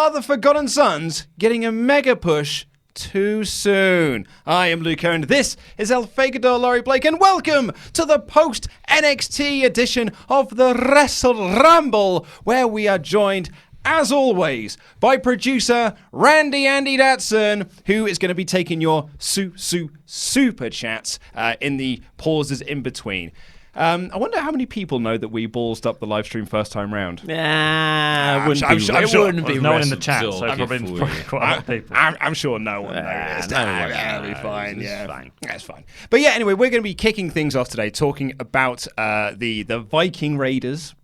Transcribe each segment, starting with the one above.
Are the Forgotten Sons getting a mega push too soon? I am Luke and this is El Fagador Laurie Blake, and welcome to the post-NXT edition of the Wrestle Ramble, where we are joined, as always, by producer Randy Andy Datson, who is going to be taking your super chats in the pauses in between. I wonder how many people know that we ballsed up the live stream first time round. I'm sure no one in the chat, so probably quite a lot of people. I'm sure no one noticed. That'll be fine. Yeah, fine. That's fine. But yeah, anyway, we're going to be kicking things off today, talking about the Viking Raiders.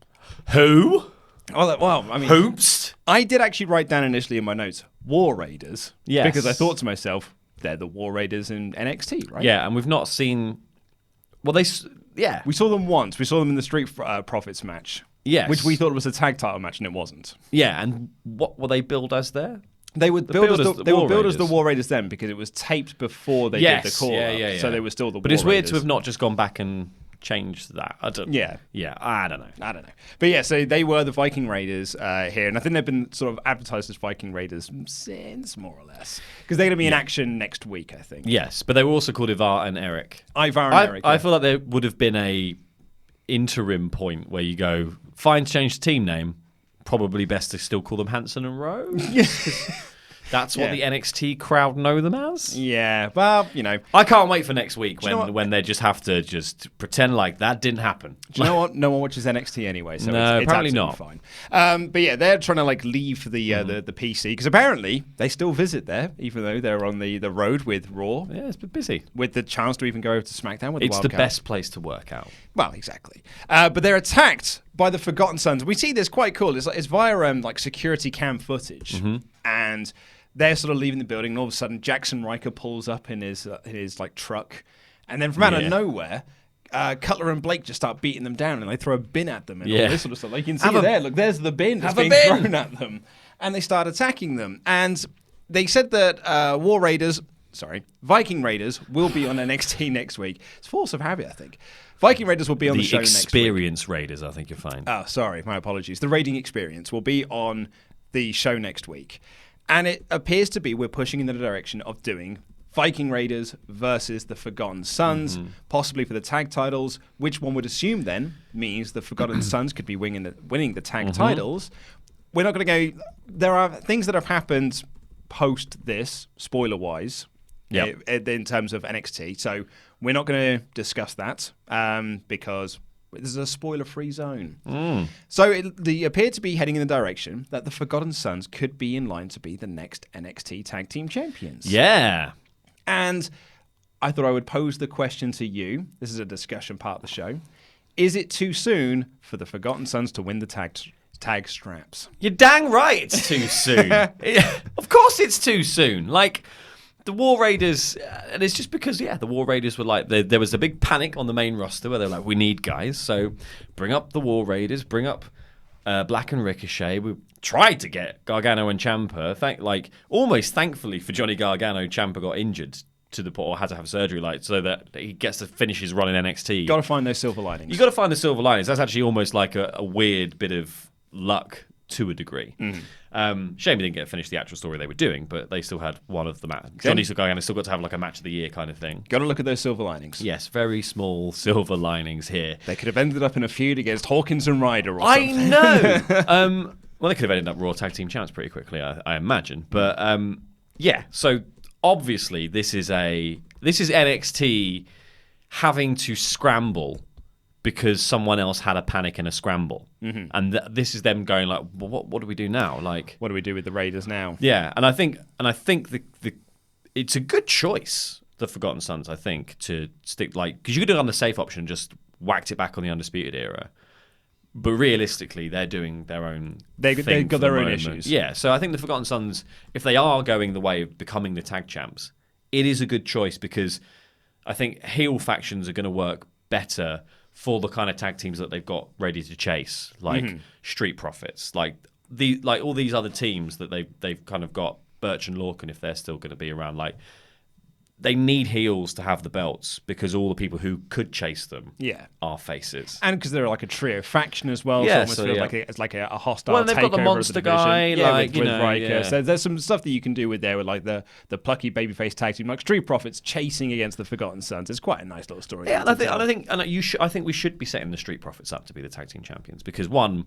Who? Well, I mean, Hoops. I did actually write down initially in my notes War Raiders. Yes. Because I thought to myself, they're the War Raiders in NXT, right? Yeah, and we've not seen. Well, yeah. We saw them once. We saw them in the Street Profits match. Yes. Which we thought was a tag title match, and it wasn't. Yeah, and what were they billed as there? They were billed as the War Raiders then because it was taped before they did the call. Yeah. So they were still the War Raiders. But it's weird to have not just gone back and changed that. I don't know. I don't know. But yeah, so they were the Viking Raiders here, and I think they've been sort of advertised as Viking Raiders since, more or less, because they're going to be in action next week, I think. Yes, but they were also called Ivar and Eric. I feel like there would have been a interim point where you go, fine, change the team name. Probably best to still call them Hanson and Rose. That's what the NXT crowd know them as. Yeah, well, you know. I can't wait for next week when they just have to just pretend like that didn't happen. Do you know what? No one watches NXT anyway, so no, it's apparently absolutely not. Fine. But yeah, they're trying to like leave the PC because apparently they still visit there, even though they're on the road with Raw. Yeah, it's been busy. With the chance to even go over to SmackDown with it's the the Wildcard. best place to work out. Well, exactly. But they're attacked by the Forgotten Sons. We see this quite cool. It's via like security cam footage, and they're sort of leaving the building, and all of a sudden Jackson Riker pulls up in his like truck, and then from out of nowhere, Cutler and Blake just start beating them down, and they throw a bin at them and all this sort of stuff. Like you can see there, look, there's the bin that's being thrown at them, and they start attacking them. And they said that Viking Raiders will be on NXT next week. It's force of habit, I think. Viking Raiders will be on the show next week. The Experience Raiders, I think you're fine. Oh, sorry, my apologies. The Raiding Experience will be on the show next week. And it appears to be we're pushing in the direction of doing Viking Raiders versus the Forgotten Sons, possibly for the tag titles, which one would assume then means the Forgotten Sons could be winning the tag titles. We're not going to go. There are things that have happened post this, spoiler-wise, in terms of NXT. So we're not going to discuss that because this is a spoiler-free zone. So they appear to be heading in the direction that the Forgotten Sons could be in line to be the next NXT Tag Team Champions. Yeah. And I thought I would pose the question to you. This is a discussion part of the show. Is it too soon for the Forgotten Sons to win the tag straps? You're dang right it's too soon. Of course it's too soon. Like, the War Raiders, and it's just because, the War Raiders were like, there was a big panic on the main roster where they're like, we need guys, so bring up the War Raiders, bring up Black and Ricochet. We tried to get Gargano and Ciampa. Almost thankfully for Johnny Gargano, Ciampa got injured to the point, or had to have surgery, so that he gets to finish his run in NXT. Got to find those silver linings. You got to find the silver linings. That's actually almost like a weird bit of luck to a degree. Shame we didn't get to finish the actual story they were doing, but they still had one of the matches. Johnny Gargano still got to have like a match of the year kind of thing. Got to look at those silver linings. Yes, very small silver linings here. They could have ended up in a feud against Hawkins and Ryder or something. I know! Well, they could have ended up Raw Tag Team Champs pretty quickly, I imagine. But so obviously this is NXT having to scramble because someone else had a panic and a scramble. And this is them going like, well, what do we do now? Like, what do we do with the Raiders now? Yeah, and I think the it's a good choice, the Forgotten Sons, I think, to stick, like, because you could have done the safe option, just whacked it back on the Undisputed Era. But realistically, they're doing their own They've got their own issues. Yeah, so I think the Forgotten Sons, if they are going the way of becoming the tag champs, it is a good choice because I think heel factions are going to work better for the kind of tag teams that they've got ready to chase, like Street Profits, like all these other teams that they've kind of got, Birch and Lorcan, if they're still going to be around, like they need heels to have the belts because all the people who could chase them are faces. And because they're like a trio faction as well, so it almost feels like it's like a hostile takeover. Well, they've got the monster guy, with Riker. So there's some stuff that you can do with there with like the plucky babyface tag team, like Street Profits chasing against the Forgotten Sons. It's quite a nice little story. Yeah, I think we should be setting the Street Profits up to be the tag team champions because one,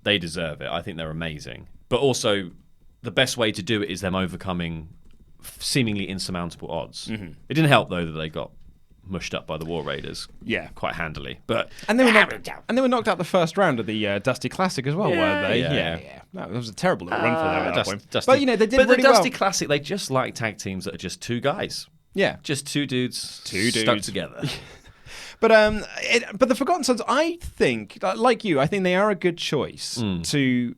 they deserve it. I think they're amazing, but also the best way to do it is them overcoming seemingly insurmountable odds. Mm-hmm. It didn't help though that they got mushed up by the War Raiders, quite handily. But and they were knocked out the first round of the Dusty Classic as well, weren't they? Yeah. No, it was a terrible little run for them at that point. But they did really well. But the Dusty Classic, they just like tag teams that are just two guys. Yeah, just two dudes stuck together. But the Forgotten Sons, I think, like you, I think they are a good choice to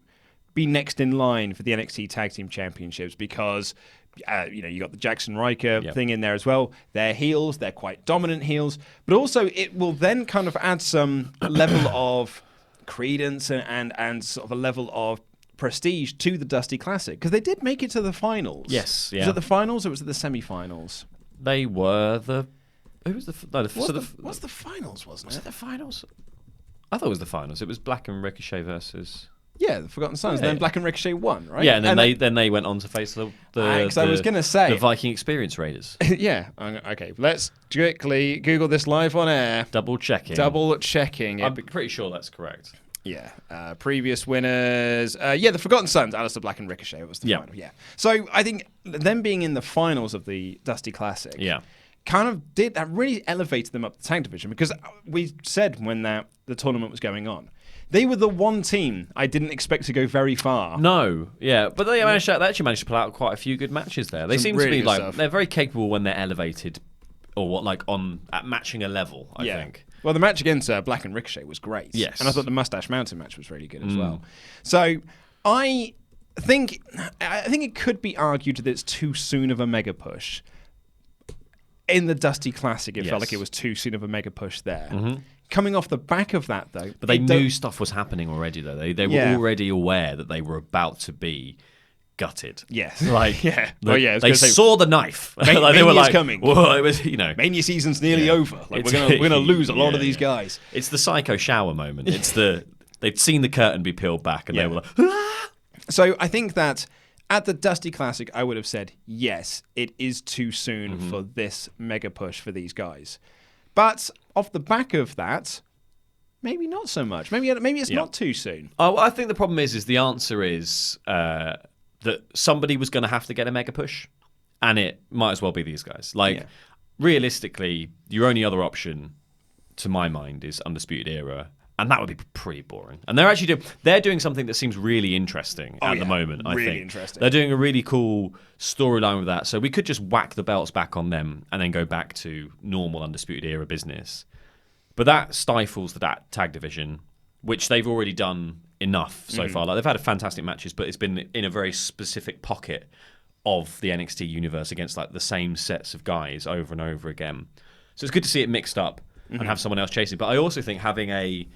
be next in line for the NXT Tag Team Championships because you got the Jackson Riker thing in there as well. They're heels, they're quite dominant heels, but also it will then kind of add some level of credence and sort of a level of prestige to the Dusty Classic because they did make it to the finals. Yes, Was it the finals or was it the semi-finals? They were the. Who was the? What's the finals? Wasn't it? Was it the finals? I thought it was the finals. It was Black and Ricochet versus. Yeah, the Forgotten Sons. Then Black and Ricochet won, right? Yeah, and then they went on to face the I was going to say the Viking Experience Raiders. Yeah. Okay. Let's quickly Google this live on air. Double checking. I'm pretty sure that's correct. Yeah. Previous winners. The Forgotten Sons, Aleister Black and Ricochet was the final. Yeah. So I think them being in the finals of the Dusty Classic. Yeah. Kind of that really elevated them up the tag division because we said when the tournament was going on. They were the one team I didn't expect to go very far. No, but they actually managed to pull out quite a few good matches there. They seem really to be like they're very capable when they're elevated, or at matching a level. I think. Well, the match against Black and Ricochet was great. Yes, and I thought the Mustache Mountain match was really good as well. So I think it could be argued that it's too soon of a mega push. In the Dusty Classic, it felt like it was too soon of a mega push there. Mm-hmm. Coming off the back of that, though... But they knew stuff was happening already, though. They were already aware that they were about to be gutted. Yes. They saw the knife. They were like, coming. Well, it was, Mania season's nearly over. We're gonna lose a lot of these guys. It's the psycho shower moment. It's they'd seen the curtain be peeled back, and they were like... Ah! So I think that... At the Dusty Classic, I would have said, yes, it is too soon for this mega push for these guys. But off the back of that, maybe not so much. Maybe it's not too soon. I think the problem is the answer is that somebody was going to have to get a mega push, and it might as well be these guys. Realistically, your only other option, to my mind, is Undisputed Era. And that would be pretty boring. And they're doing something that seems really interesting at the moment, I think. Really interesting. They're doing a really cool storyline with that. So we could just whack the belts back on them and then go back to normal Undisputed Era business. But that stifles that tag division, which they've already done enough so far. They've had fantastic matches, but it's been in a very specific pocket of the NXT universe against the same sets of guys over and over again. So it's good to see it mixed up and have someone else chasing. But I also think having a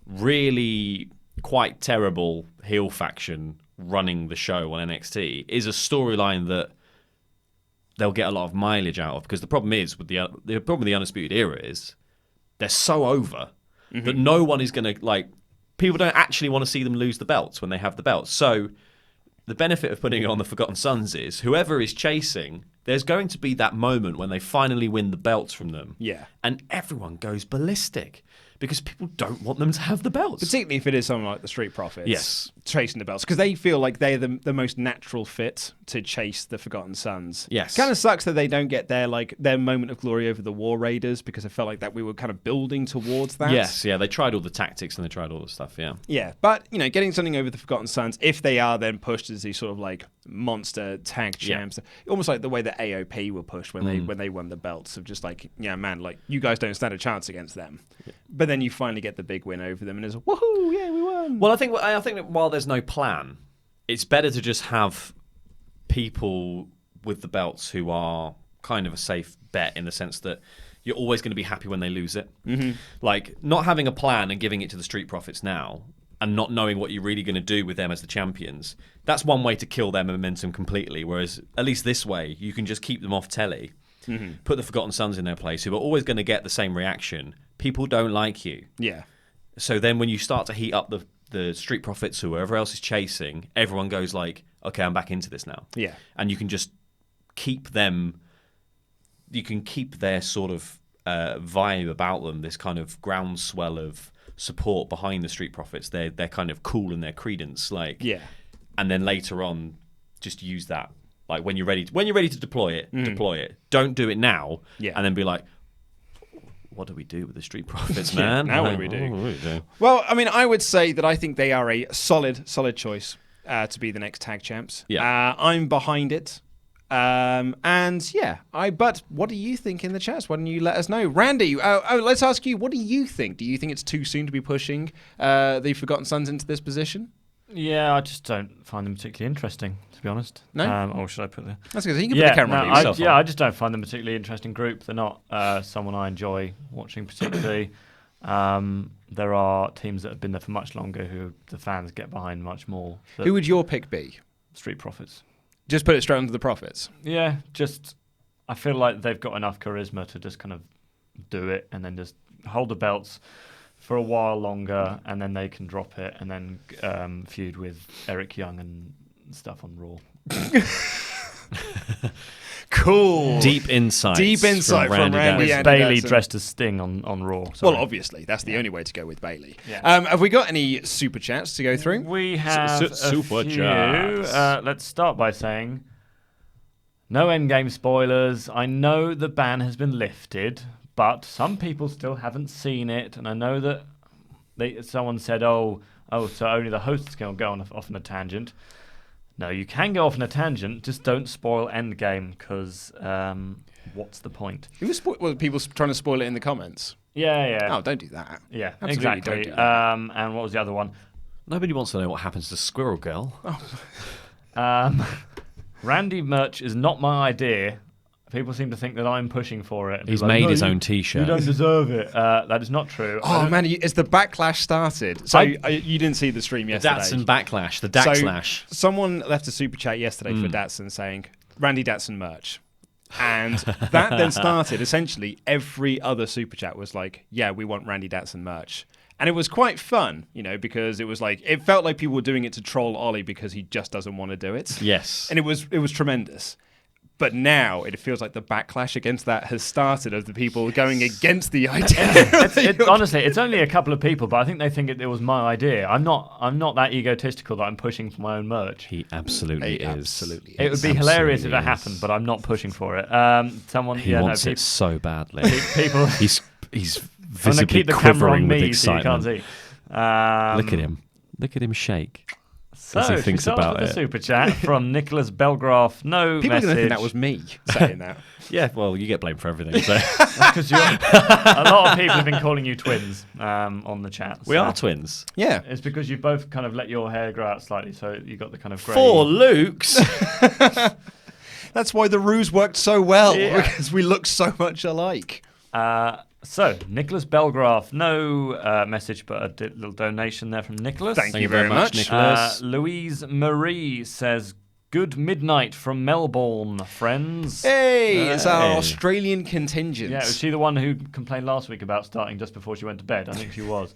really quite terrible heel faction running the show on NXT is a storyline that they'll get a lot of mileage out of, because the problem with the Undisputed Era is they're so over that no one is going to people don't actually want to see them lose the belts when they have the belts. So the benefit of putting it on the Forgotten Sons is whoever is chasing, there's going to be that moment when they finally win the belts from them. Yeah. And everyone goes ballistic because people don't want them to have the belts. Particularly if it is someone like the Street Profits. Yes. Chasing the belts. Because they feel like they're the most natural fit to chase the Forgotten Sons. Yes. Kind of sucks that they don't get their moment of glory over the War Raiders, because I felt like that we were kind of building towards that. Yes, yeah. They tried all the tactics and they tried all the stuff, yeah. Yeah. But, getting something over the Forgotten Sons, if they are then pushed as these sort of monster tag champs, almost like the way that AOP were pushed when they won the belts, of just you guys don't stand a chance against them. Yeah. But then you finally get the big win over them, and it's woohoo, yeah, we won. Well, I think that while there's no plan, it's better to just have people with the belts who are kind of a safe bet, in the sense that you're always going to be happy when they lose it. Mm-hmm. Not having a plan and giving it to the Street Profits now, and not knowing what you're really going to do with them as the champions, that's one way to kill their momentum completely. Whereas at least this way, you can just keep them off telly put the Forgotten Sons in their place, who are always going to get the same reaction. People don't like you. Yeah. So then when you start to heat up the Street Profits, whoever else is chasing, everyone goes like, okay, I'm back into this now. Yeah. And you can just keep them, you can keep their sort of vibe about them, this kind of groundswell of support behind the Street Profits. They're kind of cool in their credence. And then later on, just use that. Like when you're ready to deploy it, deploy it. Don't do it now, and then be like, what do we do with the Street Profits, man? Now what do we do? Well, I mean, I would say that I think they are a solid choice to be the next tag champs. Yeah. I'm behind it. But what do you think in the chat? Why don't you let us know? Randy, let's ask you, what do you think? Do you think it's too soon to be pushing the Forgotten Sons into this position? Yeah, I just don't find them particularly interesting, to be honest. No? Or should I put the... That's good. You can put the camera on yourself. I just don't find them a particularly interesting group. They're not someone I enjoy watching particularly. There are teams that have been there for much longer who the fans get behind much more. Who would your pick be? Street Profits. Just put it straight onto the Profits? Yeah, just... I feel like they've got enough charisma to just kind of do it and then just hold the belts for a while longer, and then they can drop it and then feud with Eric Young and stuff on Raw. Cool. Deep insight from Randy. Bailey dressed as Sting on Raw. Sorry. Well, obviously, that's the only way to go with Bailey. Yeah. Have we got any super chats to go through? We have super chats. Let's start by saying, no endgame spoilers. I know the ban has been lifted, but some people still haven't seen it, and I know that someone said, so only the hosts can go off on a tangent. No, you can go off on a tangent, just don't spoil Endgame, because what's the point? Were people trying to spoil it in the comments? Yeah. Oh, don't do that. Yeah, absolutely, exactly. don't do that. And what was the other one? Nobody wants to know what happens to Squirrel Girl. Randy merch is not my idea. People seem to think that I'm pushing for it. He's made his own T-shirt. You don't deserve it. That is not true. Oh, man, as the backlash started. So you didn't see the stream yesterday. The Datsun backlash, the Daxlash. So someone left a super chat yesterday for Datsun saying, Randy Datsun merch. And that then started, essentially, every other super chat was like, yeah, we want Randy Datsun merch. And it was quite fun, because it was like, it felt like people were doing it to troll Ollie because he just doesn't want to do it. Yes. And it was tremendous. But now it feels like the backlash against that has started of the people going against the idea. Honestly, it's only a couple of people, but I think they think it was my idea. I'm not that egotistical that I'm pushing for my own merch. He absolutely is. Absolutely. It would be hilarious if it happened, but I'm not pushing for it. He wants it so badly. People, he's visibly quivering with excitement. So you can't see. Look at him. Look at him shake. So, as he thinks about it. A super chat from Nicholas Belgraph. No people message. People are going to think that was me saying that. Yeah, well, you get blamed for everything. So. Because a lot of people have been calling you twins on the chat. So. We are twins. Yeah. It's because you both kind of let your hair grow out slightly, so you got the kind of grey. 4 Lukes. That's why the ruse worked so well, because we look so much alike. So, Nicholas Belgraph, no message, but a little donation there from Nicholas. Thank you very much, Nicholas. Louise Marie says, good midnight from Melbourne, friends. Hey, it's our Australian contingent. Yeah, was she the one who complained last week about starting just before she went to bed? I think she was.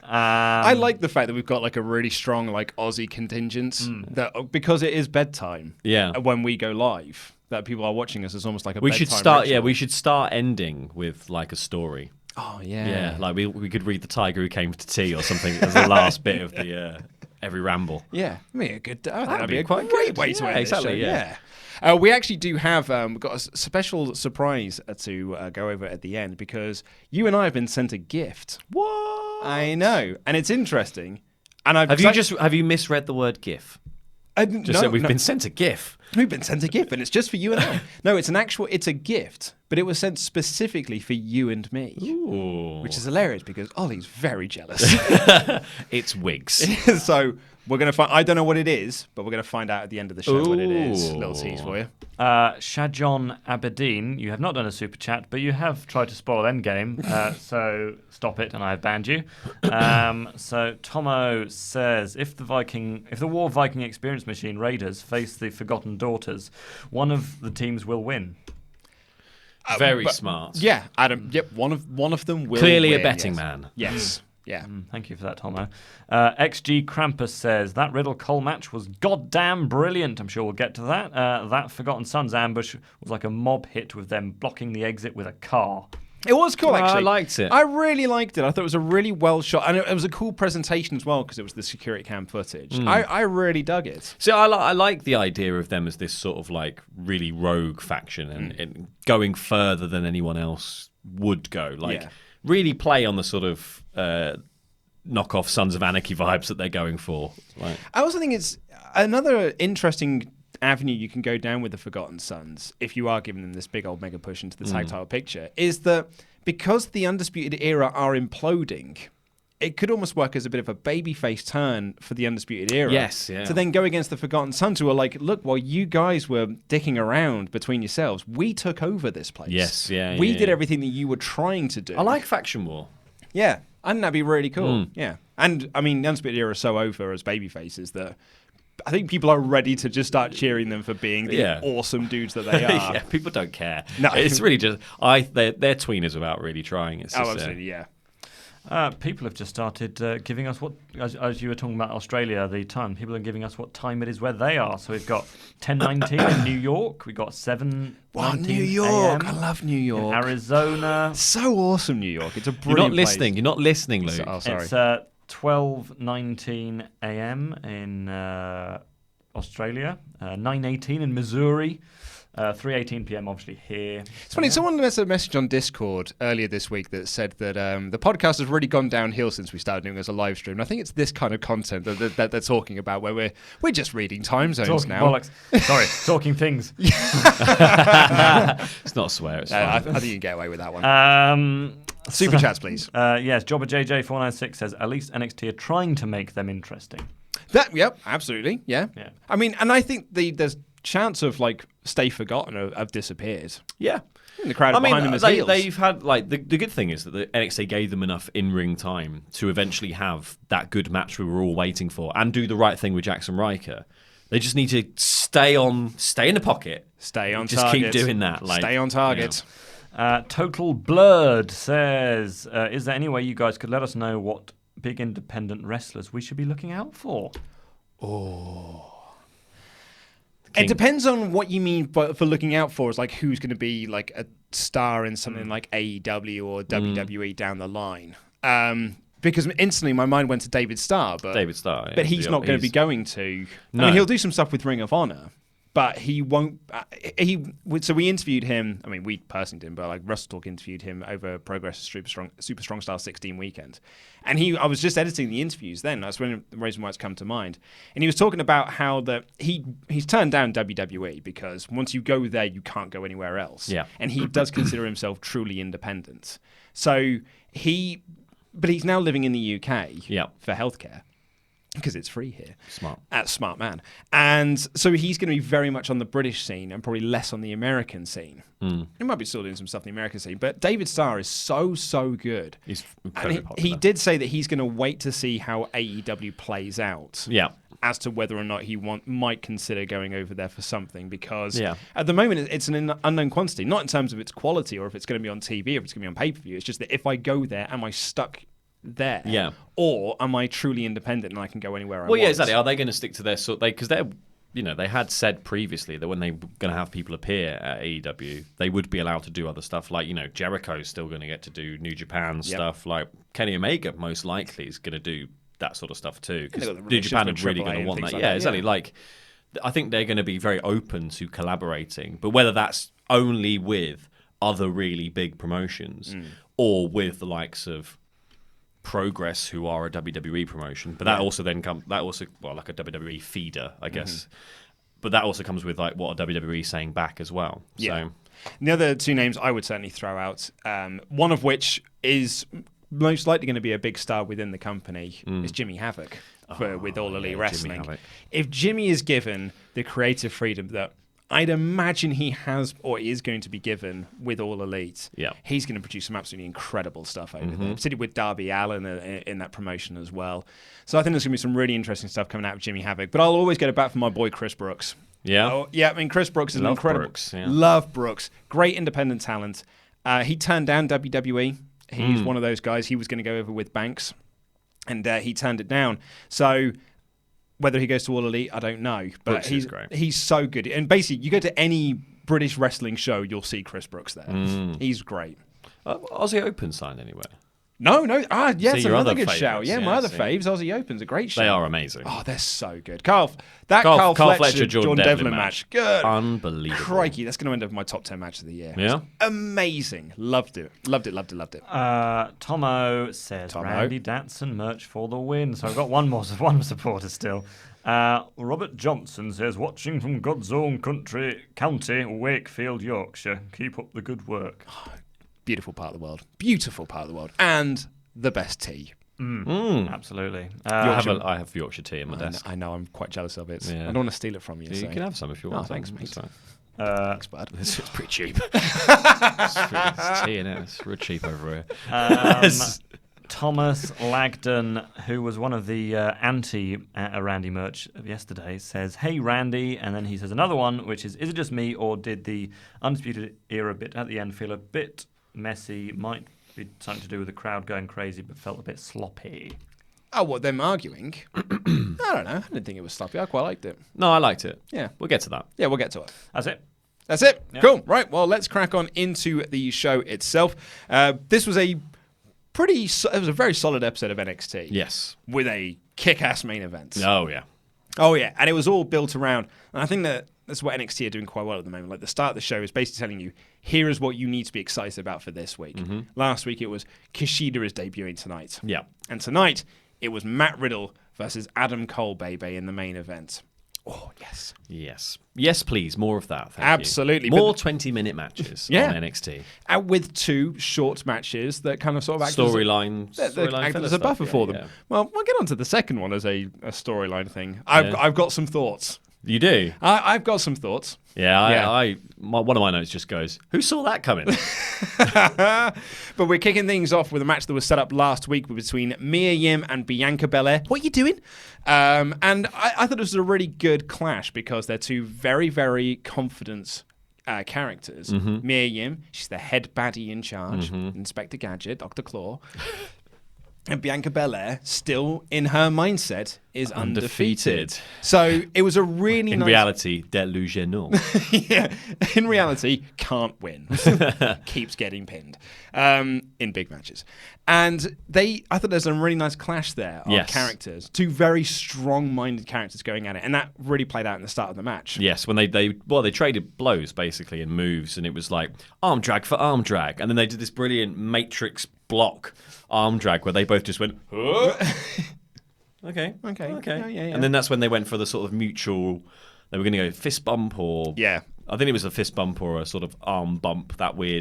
I like the fact that we've got like a really strong like Aussie contingent that because it is bedtime. Yeah. When we go live. That people are watching us as almost like a we bedtime should start ritual. we should start ending with like a story. Oh yeah. Yeah, like we could read The Tiger Who Came to Tea or something as the last bit of the every ramble. Yeah, I mean, that'd be a quite great good. way to end exactly, this show. We actually do have we've got a special surprise to go over at the end because you and I have been sent a gift. What? I know, and it's interesting. And have you misread the word GIF? Said we've been sent a GIF. We've been sent a gift, and it's just for you and I. No, it's a gift, but it was sent specifically for you and me. Ooh. Which is hilarious because Ollie's very jealous. It's wigs. So we're going to find, I don't know what it is, but we're going to find out at the end of the show what it is. Little tease for you. Shajon Aberdeen, you have not done a super chat, but you have tried to spoil Endgame, so stop it, and I have banned you. So Tomo says, if the War Viking Experience Machine Raiders face the Forgotten Daughters, one of the teams will win. Very smart. Yeah, Adam. Yep, one of them will Clearly win, a betting yes. man. Yes. Yeah. Thank you for that, Tomo. XG Krampus says, that Riddle Cole match was goddamn brilliant. I'm sure we'll get to that. That Forgotten Sons ambush was like a mob hit with them blocking the exit with a car. It was cool, actually. I liked it. I really liked it. I thought it was a really well shot, and it was a cool presentation as well because it was the security cam footage. I really dug it. So I like the idea of them as this sort of like really rogue faction and going further than anyone else would go. Like really play on the sort of knockoff Sons of Anarchy vibes that they're going for. Like, I also think it's another interesting avenue you can go down with the Forgotten Sons, if you are giving them this big old mega push into the tag title picture, is that because the Undisputed Era are imploding, it could almost work as a bit of a babyface turn for the Undisputed Era. Yes, yeah. To then go against the Forgotten Sons, who are like, look, while you guys were dicking around between yourselves, we took over this place. Yes, yeah. We did everything that you were trying to do. I like faction war. Yeah, I think that'd be really cool. Yeah. And, I mean, the Undisputed Era are so over as babyfaces that I think people are ready to just start cheering them for being the awesome dudes that they are. Yeah, people don't care. No. It's really just they're tweeners without really trying. It's just, absolutely, yeah. People have just started giving us what, as you were talking about Australia, the time. People are giving us what time it is where they are. So we've got 10:19 in New York. We've got 7:19 New York. AM I love New York. in Arizona. So awesome, New York. It's a You're brilliant not listening. You're not listening, Luke. Oh, sorry. It's 12:19 a.m. in Australia, 9:18 in Missouri, 3:18 p.m. obviously here. It's funny, someone left a message on Discord earlier this week that said that the podcast has really gone downhill since we started doing it as a live stream. And I think it's this kind of content that they're talking about, where we're just reading time zones now. Bollocks. Sorry, talking things. It's not a swear. It's fine. I think you can get away with that one. Super chats, please. Yes, Jobber JJ496 says, at least NXT are trying to make them interesting. Yep, absolutely, yeah. I mean, and I think there's chance of like Stay Forgotten have disappeared. Yeah. The crowd behind them as heels. They've had like the good thing is that the NXT gave them enough in-ring time to eventually have that good match we were all waiting for and do the right thing with Jackson Riker. They just need to stay in the pocket. Stay on just target. Keep doing that. Like, stay on target. Total Blurred says, is there any way you guys could let us know what big independent wrestlers we should be looking out for? It depends on what you mean for looking out for. Is like who's going to be like a star in something like AEW or WWE down the line. Because instantly my mind went to David Starr, but he's not going to be going to. No. I mean, he'll do some stuff with Ring of Honor, but he won't. So we interviewed him. I mean, we personally didn't, but like WrestleTalk interviewed him over Progress Super Strong Style 16 weekend, and I was just editing the interviews then. That's when the reason why it's come to mind. And he was talking about how that he's turned down WWE because once you go there, you can't go anywhere else. Yeah, and he does consider himself truly independent. So but he's now living in the UK for healthcare. Because it's free here. Smart man. And so he's going to be very much on the British scene and probably less on the American scene. He might be still doing some stuff in the American scene, but David Starr is so good. He's incredibly popular. He did say that he's going to wait to see how AEW plays out. Yeah. As to whether or not he might consider going over there for something, because at the moment it's an unknown quantity, not in terms of its quality or if it's going to be on TV or if it's going to be on pay-per-view. It's just that if I go there, am I stuck there? Yeah. Or am I truly independent and I can go anywhere I want? Well, yeah, exactly. Are they going to stick to their sort? Because they had said previously that when they were going to have people appear at AEW, they would be allowed to do other stuff. Like, Jericho's still going to get to do New Japan stuff. Like Kenny Omega most likely is going to do that sort of stuff too. Because New Japan are really going to want that. Yeah, exactly. Like, I think they're going to be very open to collaborating, but whether that's only with other really big promotions or with the likes of Progress, who are a WWE promotion, but that also then comes like a WWE feeder, I guess. But that also comes with like what a WWE saying back as well. Yeah. So the other two names I would certainly throw out, one of which is most likely going to be a big star within the company, is Jimmy Havoc with All Elite Wrestling. If Jimmy is given the creative freedom that I'd imagine he has or is going to be given with All Elite, he's going to produce some absolutely incredible stuff over there, particularly with Darby Allin in that promotion as well. So I think there's going to be some really interesting stuff coming out of Jimmy Havoc. But I'll always get it back from my boy Chris Brooks. Yeah? Oh, yeah, I mean, Chris Brooks is Love incredible. Brooks, yeah. Love Brooks. Great independent talent. He turned down WWE. He's one of those guys. He was going to go over with Banks, and he turned it down. So whether he goes to All Elite, I don't know. But Brooks is great. He's so good. And basically, you go to any British wrestling show, you'll see Chris Brooks there. He's great. Aussie Open signed anywhere? No. Yeah, it's your another other good shout. favourites, Yeah, yeah, my other see. faves, Aussie Open's a great show. They are amazing. Oh, they're so good. Carl Fletcher, Jordan Devlin match. Good. Unbelievable. Crikey, that's going to end up my top 10 match of the year. Yeah? Amazing. Loved it. Tomo says Randy Datson merch for the win. So I've got one supporter still. Robert Johnson says, watching from God's own county, Wakefield, Yorkshire. Keep up the good work. Beautiful part of the world. Beautiful part of the world. And the best tea. Absolutely. I have Yorkshire tea in my desk. I know, I'm quite jealous of it. Yeah. I don't want to steal it from you. You can have some if you want. Thanks, mate. It's fine. Thanks, bud. It's pretty cheap. It's tea in it. It's real cheap over here. Thomas Lagdon, who was one of the anti-Randy merch of yesterday, says, hey, Randy. And then he says another one, which is it just me or did the Undisputed Era bit at the end feel a bit messy? Might be something to do with the crowd going crazy, but felt a bit sloppy. Oh, what, them arguing? I don't know. I didn't think it was sloppy. I quite liked it. No, I liked it. Yeah. We'll get to that. Yeah, we'll get to it. That's it. That's it. Yeah. Cool. Right. Well, let's crack on into the show itself. This was it was a very solid episode of NXT. Yes. With a kick-ass main event. Oh, yeah. Oh, yeah. And it was all built around, and I think that's what NXT are doing quite well at the moment. Like, the start of the show is basically telling you, here is what you need to be excited about for this week. Last week, it was Kushida is debuting tonight. Yeah. And tonight, it was Matt Riddle versus Adam Cole, baby, in the main event. Oh, yes. Yes. Yes, please. More of that. Thank Absolutely. You. More 20-minute matches on NXT. And with two short matches that kind of sort of act Storyline as a buffer for them. Yeah. Well, we'll get on to the second one as a storyline thing. I've got some thoughts. You do? I've got some thoughts. Yeah, one of my notes just goes, who saw that coming? But we're kicking things off with a match that was set up last week between Mia Yim and Bianca Belair. What are you doing? And I thought it was a really good clash because they're two very, very confident characters. Mia Yim, she's the head baddie in charge, Inspector Gadget, Dr. Claw. And Bianca Belair, still in her mindset, is undefeated. So it was a really in nice... reality, delusional. Yeah, in reality, can't win. Keeps getting pinned in big matches. And I thought there's a really nice clash there of characters. Two very strong-minded characters going at it. And that really played out in the start of the match. Yes, when they traded blows, basically, and moves. And it was like, arm drag for arm drag. And then they did this brilliant Matrix block arm drag where they both just went, okay. Yeah. And then that's when they went for the sort of mutual, they were going to go fist bump or... Yeah. I think it was a fist bump or a sort of arm bump, that one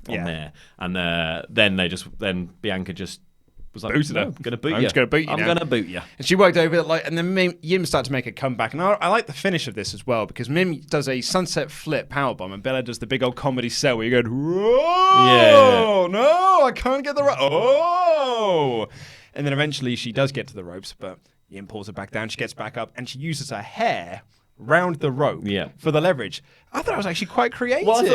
on there. And then Bianca just was like, booted her. I'm going to boot you. I'm just going to boot you I'm now. going to boot you. And she worked over it, and then Yim started to make a comeback. And I like the finish of this as well, because Mim does a sunset flip powerbomb, and Bella does the big old comedy sell where you go, whoa, no, I can't get the rope. Oh! And then eventually she does get to the ropes, but Yim pulls her back down. She gets back up, and she uses her hair round the rope for the leverage. I thought it was actually quite creative. Well, I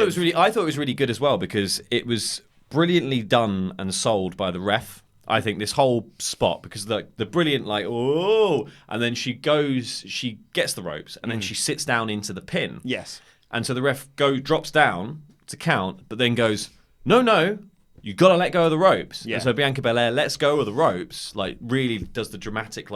thought it was really good as well, because it was brilliantly done and sold by the ref. I think this whole spot, because the brilliant and then she gets the ropes and then she sits down into the pin. Yes. And so the ref drops down to count, but then goes, no, you got to let go of the ropes. Yeah. And so Bianca Belair lets go of the ropes, like really does the dramatic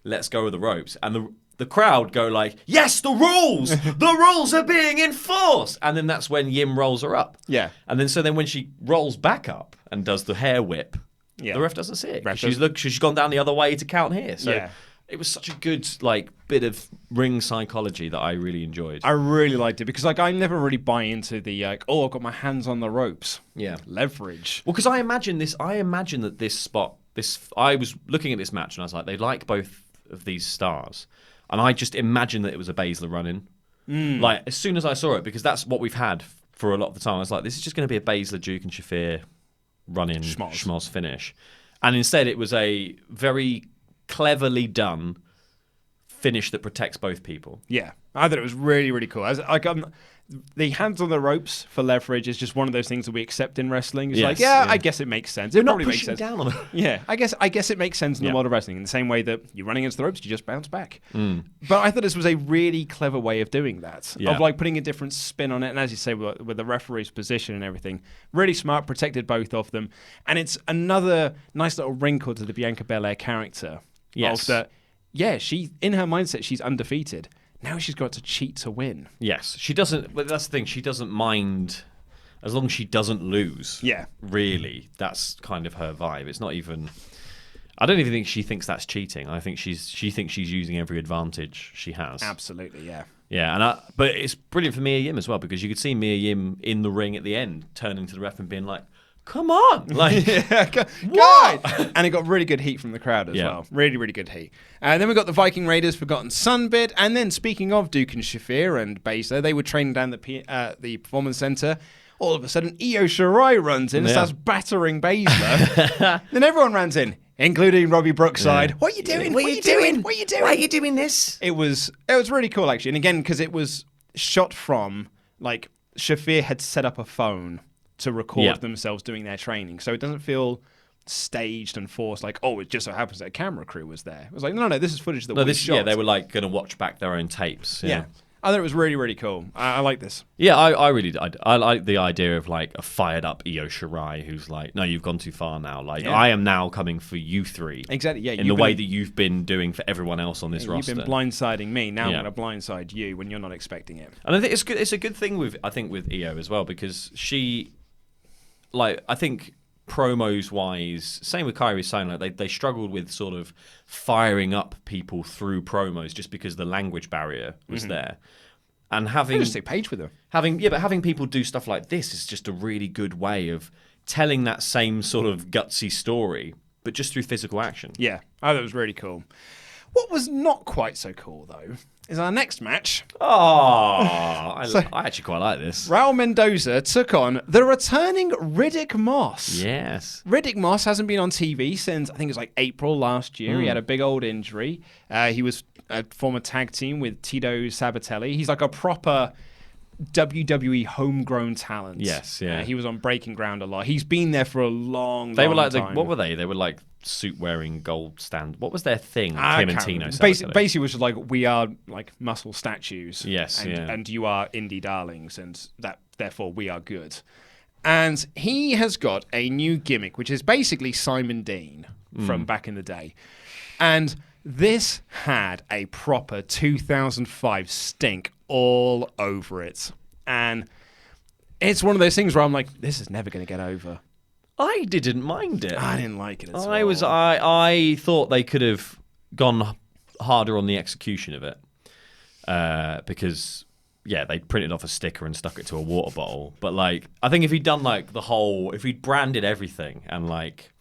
let's go of the ropes, and the crowd go like, yes, the rules! The rules are being enforced! And then that's when Yim rolls her up. Yeah. And then when she rolls back up and does the hair whip, the ref doesn't see it. She's gone down the other way to count here. So it was such a good bit of ring psychology that I really enjoyed. I really liked it because I never really buy into the I've got my hands on the ropes. Yeah. Leverage. Well, because I imagine that this spot, I was looking at this match and I was like, they like both of these stars. And I just imagined that it was a Baszler run-in. Like, as soon as I saw it, because that's what we've had for a lot of the time, I was like, this is just going to be a Baszler, Duke and Shafir run-in, schmoz finish. And instead, it was a very cleverly done finish that protects both people. Yeah. I thought it was really, really cool. The hands on the ropes for leverage is just one of those things that we accept in wrestling. It's I guess it makes sense. It probably makes sense. Down on it. Yeah, I guess it makes sense in the world of wrestling in the same way that you run against the ropes, you just bounce back. But I thought this was a really clever way of doing that, of like putting a different spin on it. And as you say, with the referee's position and everything, really smart, protected both of them. And it's another nice little wrinkle to the Bianca Belair character. Yes. Of that, she in her mindset, she's undefeated. Now she's got to cheat to win. Yes, she doesn't. But that's the thing. She doesn't mind as long as she doesn't lose. Yeah, really, that's kind of her vibe. It's not even. I don't even think she thinks that's cheating. I think she thinks she's using every advantage she has. Absolutely, yeah. Yeah, but it's brilliant for Mia Yim as well because you could see Mia Yim in the ring at the end, turning to the ref and being like, "Come on!" Like, guys! And it got really good heat from the crowd as well. Really, really good heat. And then we got the Viking Raiders Forgotten Son bit. And then speaking of Duke and Shafir and Baszler, they were training down the Performance Center. All of a sudden, Io Shirai runs in and starts battering Baszler. Then everyone runs in, including Robbie Brookside. What are you doing? What are you doing? What are you doing? Why are you doing this? It was really cool, actually. And again, because it was shot from, like, Shafir had set up a phone to record themselves doing their training. So it doesn't feel staged and forced, like, oh, it just so happens that a camera crew was there. It was like, no, this is footage that we shot. Yeah, they were like going to watch back their own tapes. Yeah. I thought it was really, really cool. I like this. Yeah, I really did. I like the idea of like a fired up Io Shirai who's like, no, you've gone too far now. Like, I am now coming for you three. Exactly, yeah. In the way that you've been doing for everyone else on this roster. You've been blindsiding me. Now I'm going to blindside you when you're not expecting it. And I think it's good. It's a good thing with Io as well because she, like, I think promos wise, same with Kairi Sane, like they struggled with sort of firing up people through promos just because the language barrier was there. And having just take Paige with her. But having people do stuff like this is just a really good way of telling that same sort of gutsy story, but just through physical action. Yeah, I thought it was really cool. What was not quite so cool, though, is our next match. I actually quite like this. Raul Mendoza took on the returning Riddick Moss. Yes. Riddick Moss hasn't been on TV since, I think it was like April last year. He had a big old injury. He was a former tag team with Tito Sabatelli. He's like a proper WWE homegrown talent. Yes, yeah. He was on Breaking Ground a lot. He's been there for a long time. What were they? They were like suit-wearing gold stand. What was their thing? Tim and Tino. Basically, was just like, we are like muscle statues. Yes, and you are indie darlings, and that therefore we are good. And he has got a new gimmick, which is basically Simon Dean from back in the day. And this had a proper 2005 stink all over it. And it's one of those things where I'm like, this is never going to get over. I didn't mind it. I didn't like it at all. I thought they could have gone harder on the execution of it. Because they printed off a sticker and stuck it to a water bottle. But like, I think if he'd done like if he'd branded everything and like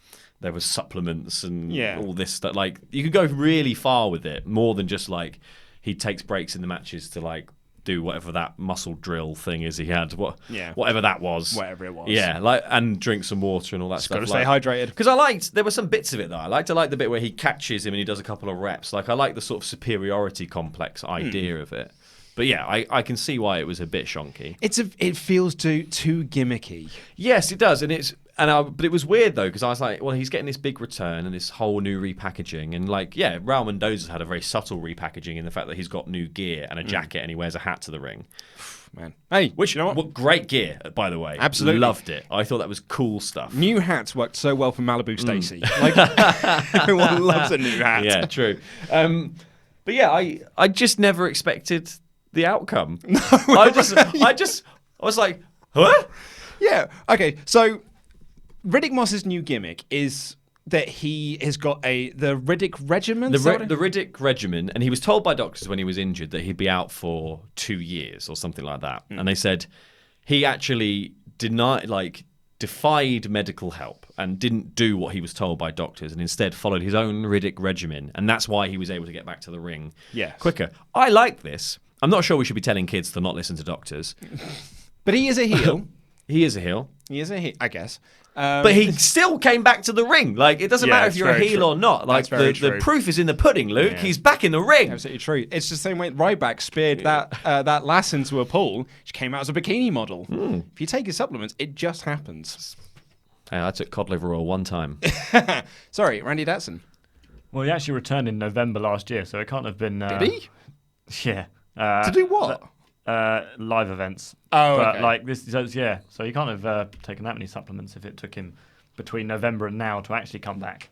there was supplements and all this stuff, like you could go really far with it, more than just like he takes breaks in the matches to like do whatever that muscle drill thing is he had, whatever that was, whatever it was, like, and drink some water and all that stuff. Got to stay hydrated. Because there were some bits of it that I liked. I like the bit where he catches him and he does a couple of reps. Like I like the sort of superiority complex idea of it. But yeah, I can see why it was a bit shonky. It feels too gimmicky. Yes, it does, but it was weird though because I was like, well, he's getting this big return and this whole new repackaging, and like, Raul Mendoza had a very subtle repackaging in the fact that he's got new gear and a jacket and he wears a hat to the ring. Man, hey, which you know what? Great gear, by the way. Absolutely loved it. I thought that was cool stuff. New hats worked so well for Malibu Stacy. Like everyone loves a new hat. Yeah, true. But yeah, I just never expected the outcome. No, I was like, huh? Yeah. Okay. So Riddick Moss's new gimmick is that he has got the Riddick regimen. The Riddick regimen, and he was told by doctors when he was injured that he'd be out for 2 years or something like that. And they said he actually defied medical help and didn't do what he was told by doctors, and instead followed his own Riddick regimen, and that's why he was able to get back to the ring quicker. I like this. I'm not sure we should be telling kids to not listen to doctors. But he is a heel. He is a heel. He is a heel, I guess. But he still came back to the ring. Like, it doesn't matter if you're a heel or not. Like, the proof is in the pudding, Luke. Yeah. He's back in the ring. Absolutely true. It's the same way Ryback speared that lass into a pool. She came out as a bikini model. If you take his supplements, it just happens. Hey, I took cod liver oil one time. Sorry, Randy Datson. Well, he actually returned in November last year, so it can't have been... Did he? Yeah. To do what? Live events. Oh, but okay. like this, so he can't have taken that many supplements if it took him between November and now to actually come back.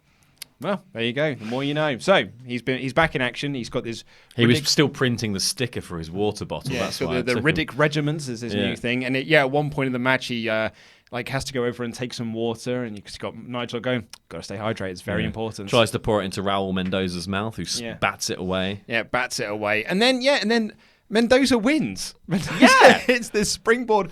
Well, there you go. The more you know. So he's back in action. He's got this. He was still printing the sticker for his water bottle. Yeah, that's so why the Riddick regiments is his new thing. And at one point in the match, he has to go over and take some water, and you've got Nigel going, got to stay hydrated. It's very important. Tries to pour it into Raul Mendoza's mouth, who bats it away. Yeah, bats it away, and then Mendoza wins. Yeah, it's this springboard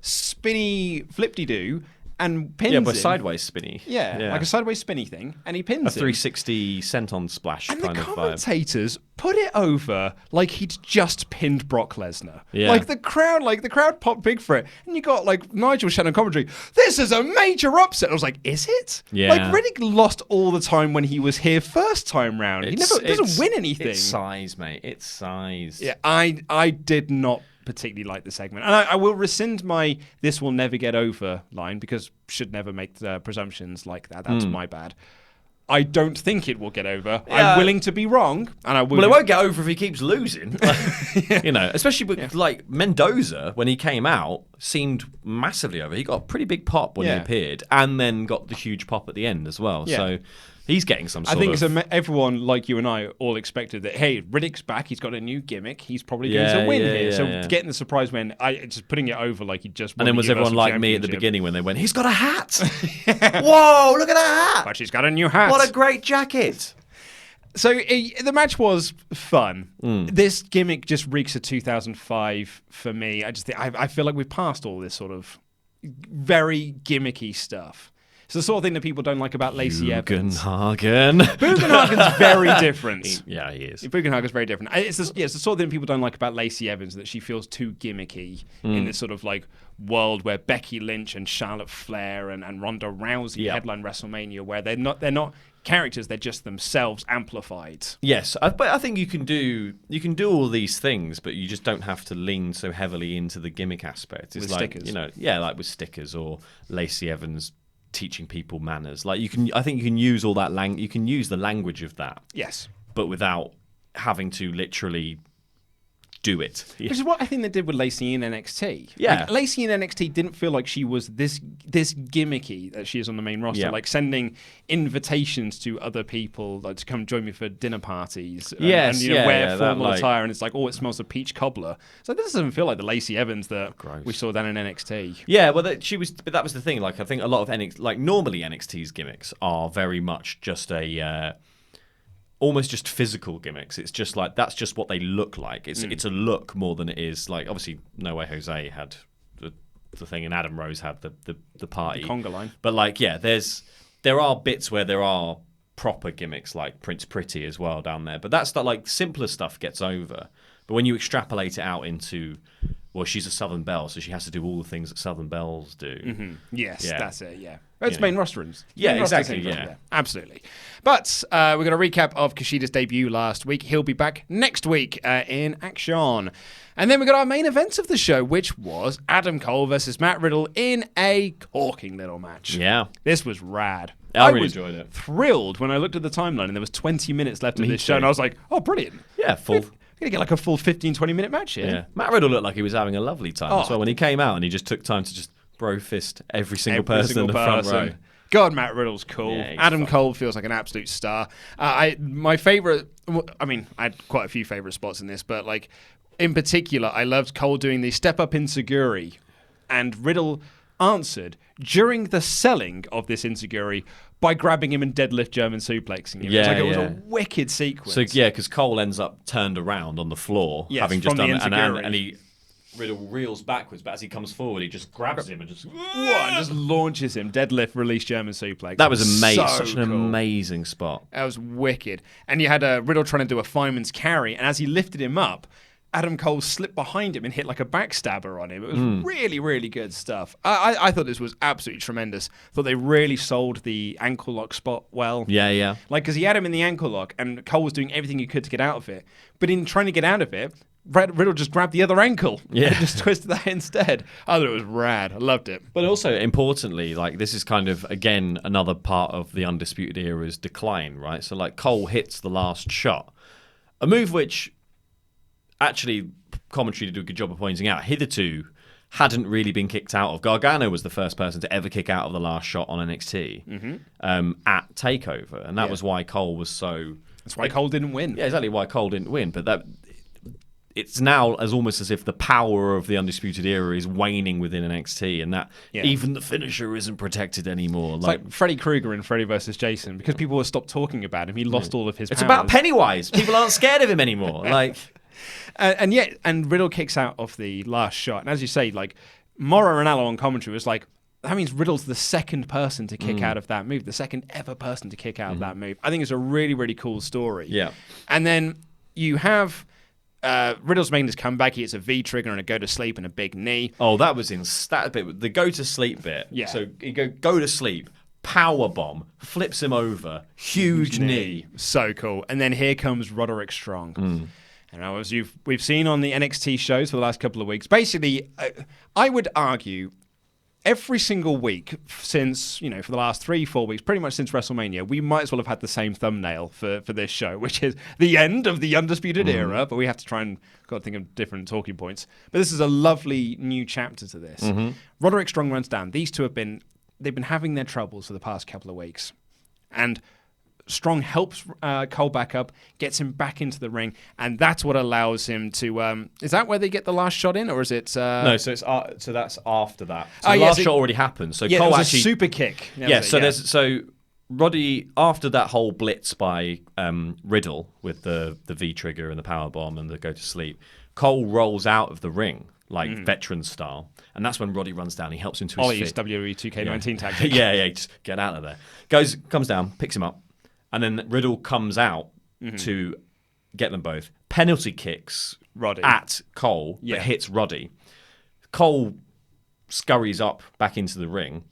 spinny flip-de-doo. And pins him. Sideways spinny. Yeah, like a sideways spinny thing, and he pins a 360 senton splash and kind of vibe. And the commentators put it over like he'd just pinned Brock Lesnar. Yeah. Like the crowd popped big for it, and you got Nigel Shannon commentary. This is a major upset. I was like, is it? Yeah. Like Riddick lost all the time when he was here first time round. He doesn't win anything. It's size, mate. It's size. Yeah, I did not particularly like the segment, and I will rescind my "this will never get over" line because should never make presumptions like that. That's my bad. I don't think it will get over. Yeah. I'm willing to be wrong, and I will. Well, it won't get over if he keeps losing. Especially with Mendoza when he came out seemed massively over. He got a pretty big pop when he appeared, and then got the huge pop at the end as well. Yeah. So. He's getting some sort of... everyone, like you and I, all expected that, hey, Riddick's back, he's got a new gimmick, he's probably going to win here. So getting the surprise win, just putting it over like he just won. And then was everyone like me at the beginning when they went, he's got a hat! Whoa, look at that hat! But she's got a new hat. What a great jacket! So the match was fun. This gimmick just reeks of 2005 for me. I feel like we've passed all this sort of very gimmicky stuff. It's the sort of thing that people don't like about Lacey Evans. Bugenhagen's very different. He is. Bugenhagen's very different. It's the sort of thing people don't like about Lacey Evans, that she feels too gimmicky in this sort of world where Becky Lynch and Charlotte Flair and Ronda Rousey headline WrestleMania, where they're not characters, they're just themselves amplified. Yes, but I think you can do all these things, but you just don't have to lean so heavily into the gimmick aspect. It's with stickers. Like with stickers or Lacey Evans teaching people manners. I think you can use all that you can use the language of that. Yes. But without having to literally do it. Which is what I think they did with Lacey in NXT. Yeah. Lacey in NXT didn't feel like she was this gimmicky that she is on the main roster. Yeah. Sending invitations to other people to come join me for dinner parties. Yes, and wear formal attire, and it's it smells of peach cobbler. So this doesn't feel like the Lacey Evans that we saw down in NXT. Yeah, well, that was the thing. I think a lot of normally NXT's gimmicks are very much just almost just physical gimmicks. It's just that's just what they look like. It's a look more than it is obviously No Way Jose had the thing, and Adam Rose had the party, the conga line. But there are bits where there are proper gimmicks like Prince Pretty as well down there. But that's simpler stuff gets over. But when you extrapolate it out into, well, she's a Southern Belle, so she has to do all the things that Southern Belles do. Mm-hmm. Yes, that's it, yeah. It's main roster. Yeah, exactly, yeah. Absolutely. But we're going to recap of Kushida's debut last week. He'll be back next week in action. And then we got our main event of the show, which was Adam Cole versus Matt Riddle in a corking little match. Yeah. This was rad. I really enjoyed it. Thrilled when I looked at the timeline and there was 20 minutes left of this show, and I was like, oh, brilliant. Yeah, full... We're going to get a full 15, 20-minute match here. Yeah. Matt Riddle looked like he was having a lovely time as well when he came out, and he just took time to just bro fist every single person in the front row. God, Matt Riddle's cool. Yeah, Adam Cole feels like an absolute star. My favorite, I had quite a few favorite spots in this, but in particular, I loved Cole doing the step up insecurity, and Riddle answered during the selling of this insecurity by grabbing him and deadlift German suplexing him. It was a wicked sequence. So because Cole ends up turned around on the floor, having just done it, and Riddle reels backwards, but as he comes forward, he just grabs him and just launches him. Deadlift, release German suplex. That was amazing. Such an amazing spot. That was wicked. And you had Riddle trying to do a fireman's carry, and as he lifted him up, Adam Cole slipped behind him and hit like a backstabber on him. It was really, really good stuff. I thought this was absolutely tremendous. Thought they really sold the ankle lock spot well. Yeah. Like, because he had him in the ankle lock, and Cole was doing everything he could to get out of it. But in trying to get out of it, Riddle just grabbed the other ankle. Yeah. And just twisted that instead. I thought it was rad. I loved it. But also, importantly, like, this is kind of, again, another part of the Undisputed Era's decline, right? So, like, Cole hits the last shot. A move which, actually, commentary did a good job of pointing out, hitherto hadn't really been kicked out of. Gargano was the first person to ever kick out of the last shot on NXT at TakeOver. And that was why Cole was so... That's why Cole didn't win. Yeah, exactly why Cole didn't win. But that... It's now almost as if the power of the Undisputed Era is waning within NXT, and that even the finisher isn't protected anymore. It's like Freddy Krueger in Freddy vs. Jason, because people have stopped talking about him. He lost all of his powers. It's about Pennywise. People aren't scared of him anymore. Like, and Riddle kicks out of the last shot. And as you say, like, Mauro Ranallo on commentary was like, that means Riddle's the second person to kick out of that move, the second ever person to kick out of that move. I think it's a really, really cool story. Yeah. And then you have... Riddle's making his comeback. He hits a V trigger and a go to sleep and a big knee. Oh, that was in that bit. The go to sleep bit. Yeah. So you go to sleep, power bomb, flips him over, huge knee. So cool. And then here comes Roderick Strong. And as we've seen on the NXT shows for the last couple of weeks, basically, I would argue every single week since, for the last 3-4 weeks, pretty much since WrestleMania, we might as well have had the same thumbnail for this show, which is the end of the Undisputed Era, but we have to try and got to think of different talking points. But this is a lovely new chapter to this. Roderick Strong runs down. These two they've been having their troubles for the past couple of weeks. And Strong helps Cole back up, gets him back into the ring, and that's what allows him to. Is that where they get the last shot in, or is it? No, so it's so that's after that. So the last shot already happened. So Cole it was actually a super kick. So Roddy, after that whole blitz by Riddle with the V trigger and the power bomb and the go to sleep, Cole rolls out of the ring like veteran style, and that's when Roddy runs down. He helps him to his feet. WWE 2K19 tactic. yeah, just get out of there. Comes down, picks him up. And then Riddle comes out to get them both. Penalty kicks Roddy at Cole, but hits Roddy. Cole scurries up back into the ring.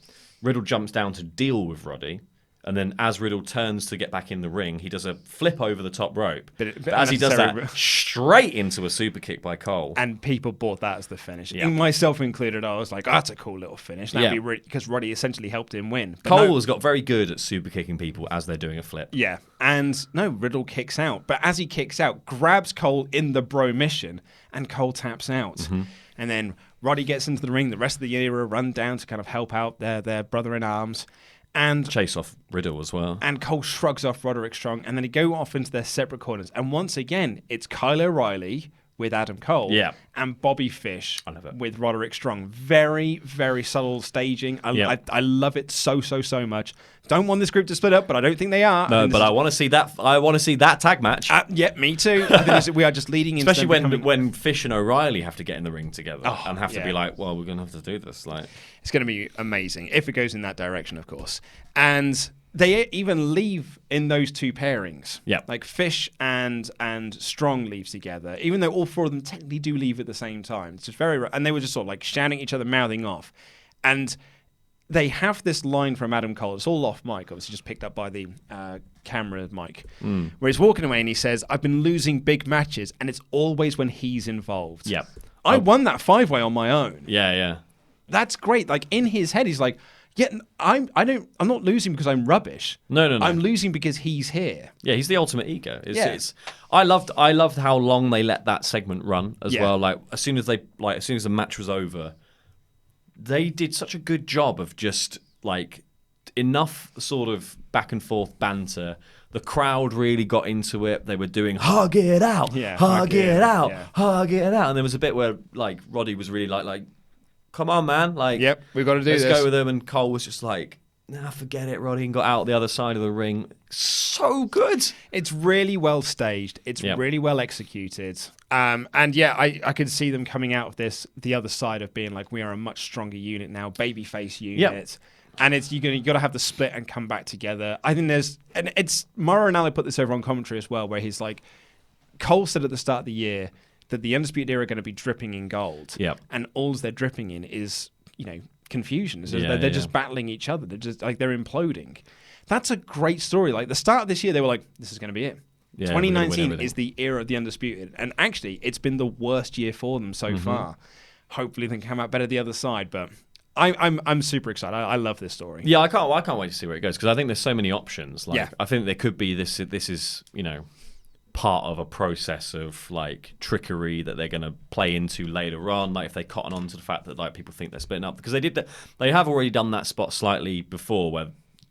Riddle jumps down to deal with Roddy. And then as Riddle turns to get back in the ring, he does a flip over the top rope. But as he does that, straight into a super kick by Cole. And people bought that as the finish. Yeah. Myself included, I was like, oh, that's a cool little finish. That'd be because Roddy essentially helped him win. But Cole has got very good at super kicking people as they're doing a flip. Yeah. And Riddle kicks out. But as he kicks out, grabs Cole in the bro mission, and Cole taps out. And then Roddy gets into the ring. The rest of the Era run down to kind of help out their brother in arms. And chase off Riddle as well. And Cole shrugs off Roderick Strong, and then they go off into their separate corners. And once again, it's Kyle O'Reilly with Adam Cole and Bobby Fish with Roderick Strong. Very, very subtle staging. I love it so much. Don't want this group to split up, but I don't think they are. No, but I want to see that. I want to see that tag match. Yeah, me too. I think we are just leading into especially when Fish and O'Reilly have to get in the ring together and have to be like, well, we're going to have to do this. Like, it's going to be amazing if it goes in that direction, of course. And they even leave in those two pairings. Yeah. Like Fish and Strong leave together, even though all four of them technically do leave at the same time. It's just and they were just sort of like shouting at each other, mouthing off. And they have this line from Adam Cole. It's all off mic, obviously just picked up by the camera mic, where he's walking away and he says, I've been losing big matches, and it's always when he's involved. Yeah. I won that 5-way on my own. Yeah. That's great. Like, in his head, he's like, yeah, I'm not losing because I'm rubbish. No. I'm losing because he's here. Yeah, he's the ultimate ego. I loved how long they let that segment run as well. Like as soon as the match was over, they did such a good job of just like enough sort of back and forth banter. The crowd really got into it. They were doing hug it out, hug it out, hug it out, and there was a bit where like Roddy was really like. Come on, man. Like, yep, we've got to do this. Let's go with them. And Cole was just like, nah, forget it, Roddy, and got out the other side of the ring. So good. It's really well staged. It's really well executed. And yeah, I could see them coming out of this, the other side of being like, we are a much stronger unit now, babyface unit. Yep. And you got to have the split and come back together. I think it's Mauro Ranallo put this over on commentary as well, where he's like, Cole said at the start of the year, that the Undisputed Era are going to be dripping in gold. Yep. And all they're dripping in is, confusion. They're just battling each other. They're just like, they're imploding. That's a great story. Like, the start of this year, they were like, this is going to be it. Yeah, 2019 is the era of the Undisputed. And actually, it's been the worst year for them so far. Hopefully, they can come out better the other side. But I'm super excited. I love this story. Yeah, I can't wait to see where it goes, because I think there's so many options. Like, Yeah. I think there could be this is, part of a process of like trickery that they're going to play into later on, like if they cotton on to the fact that like people think they're splitting up, because they have already done that spot slightly before where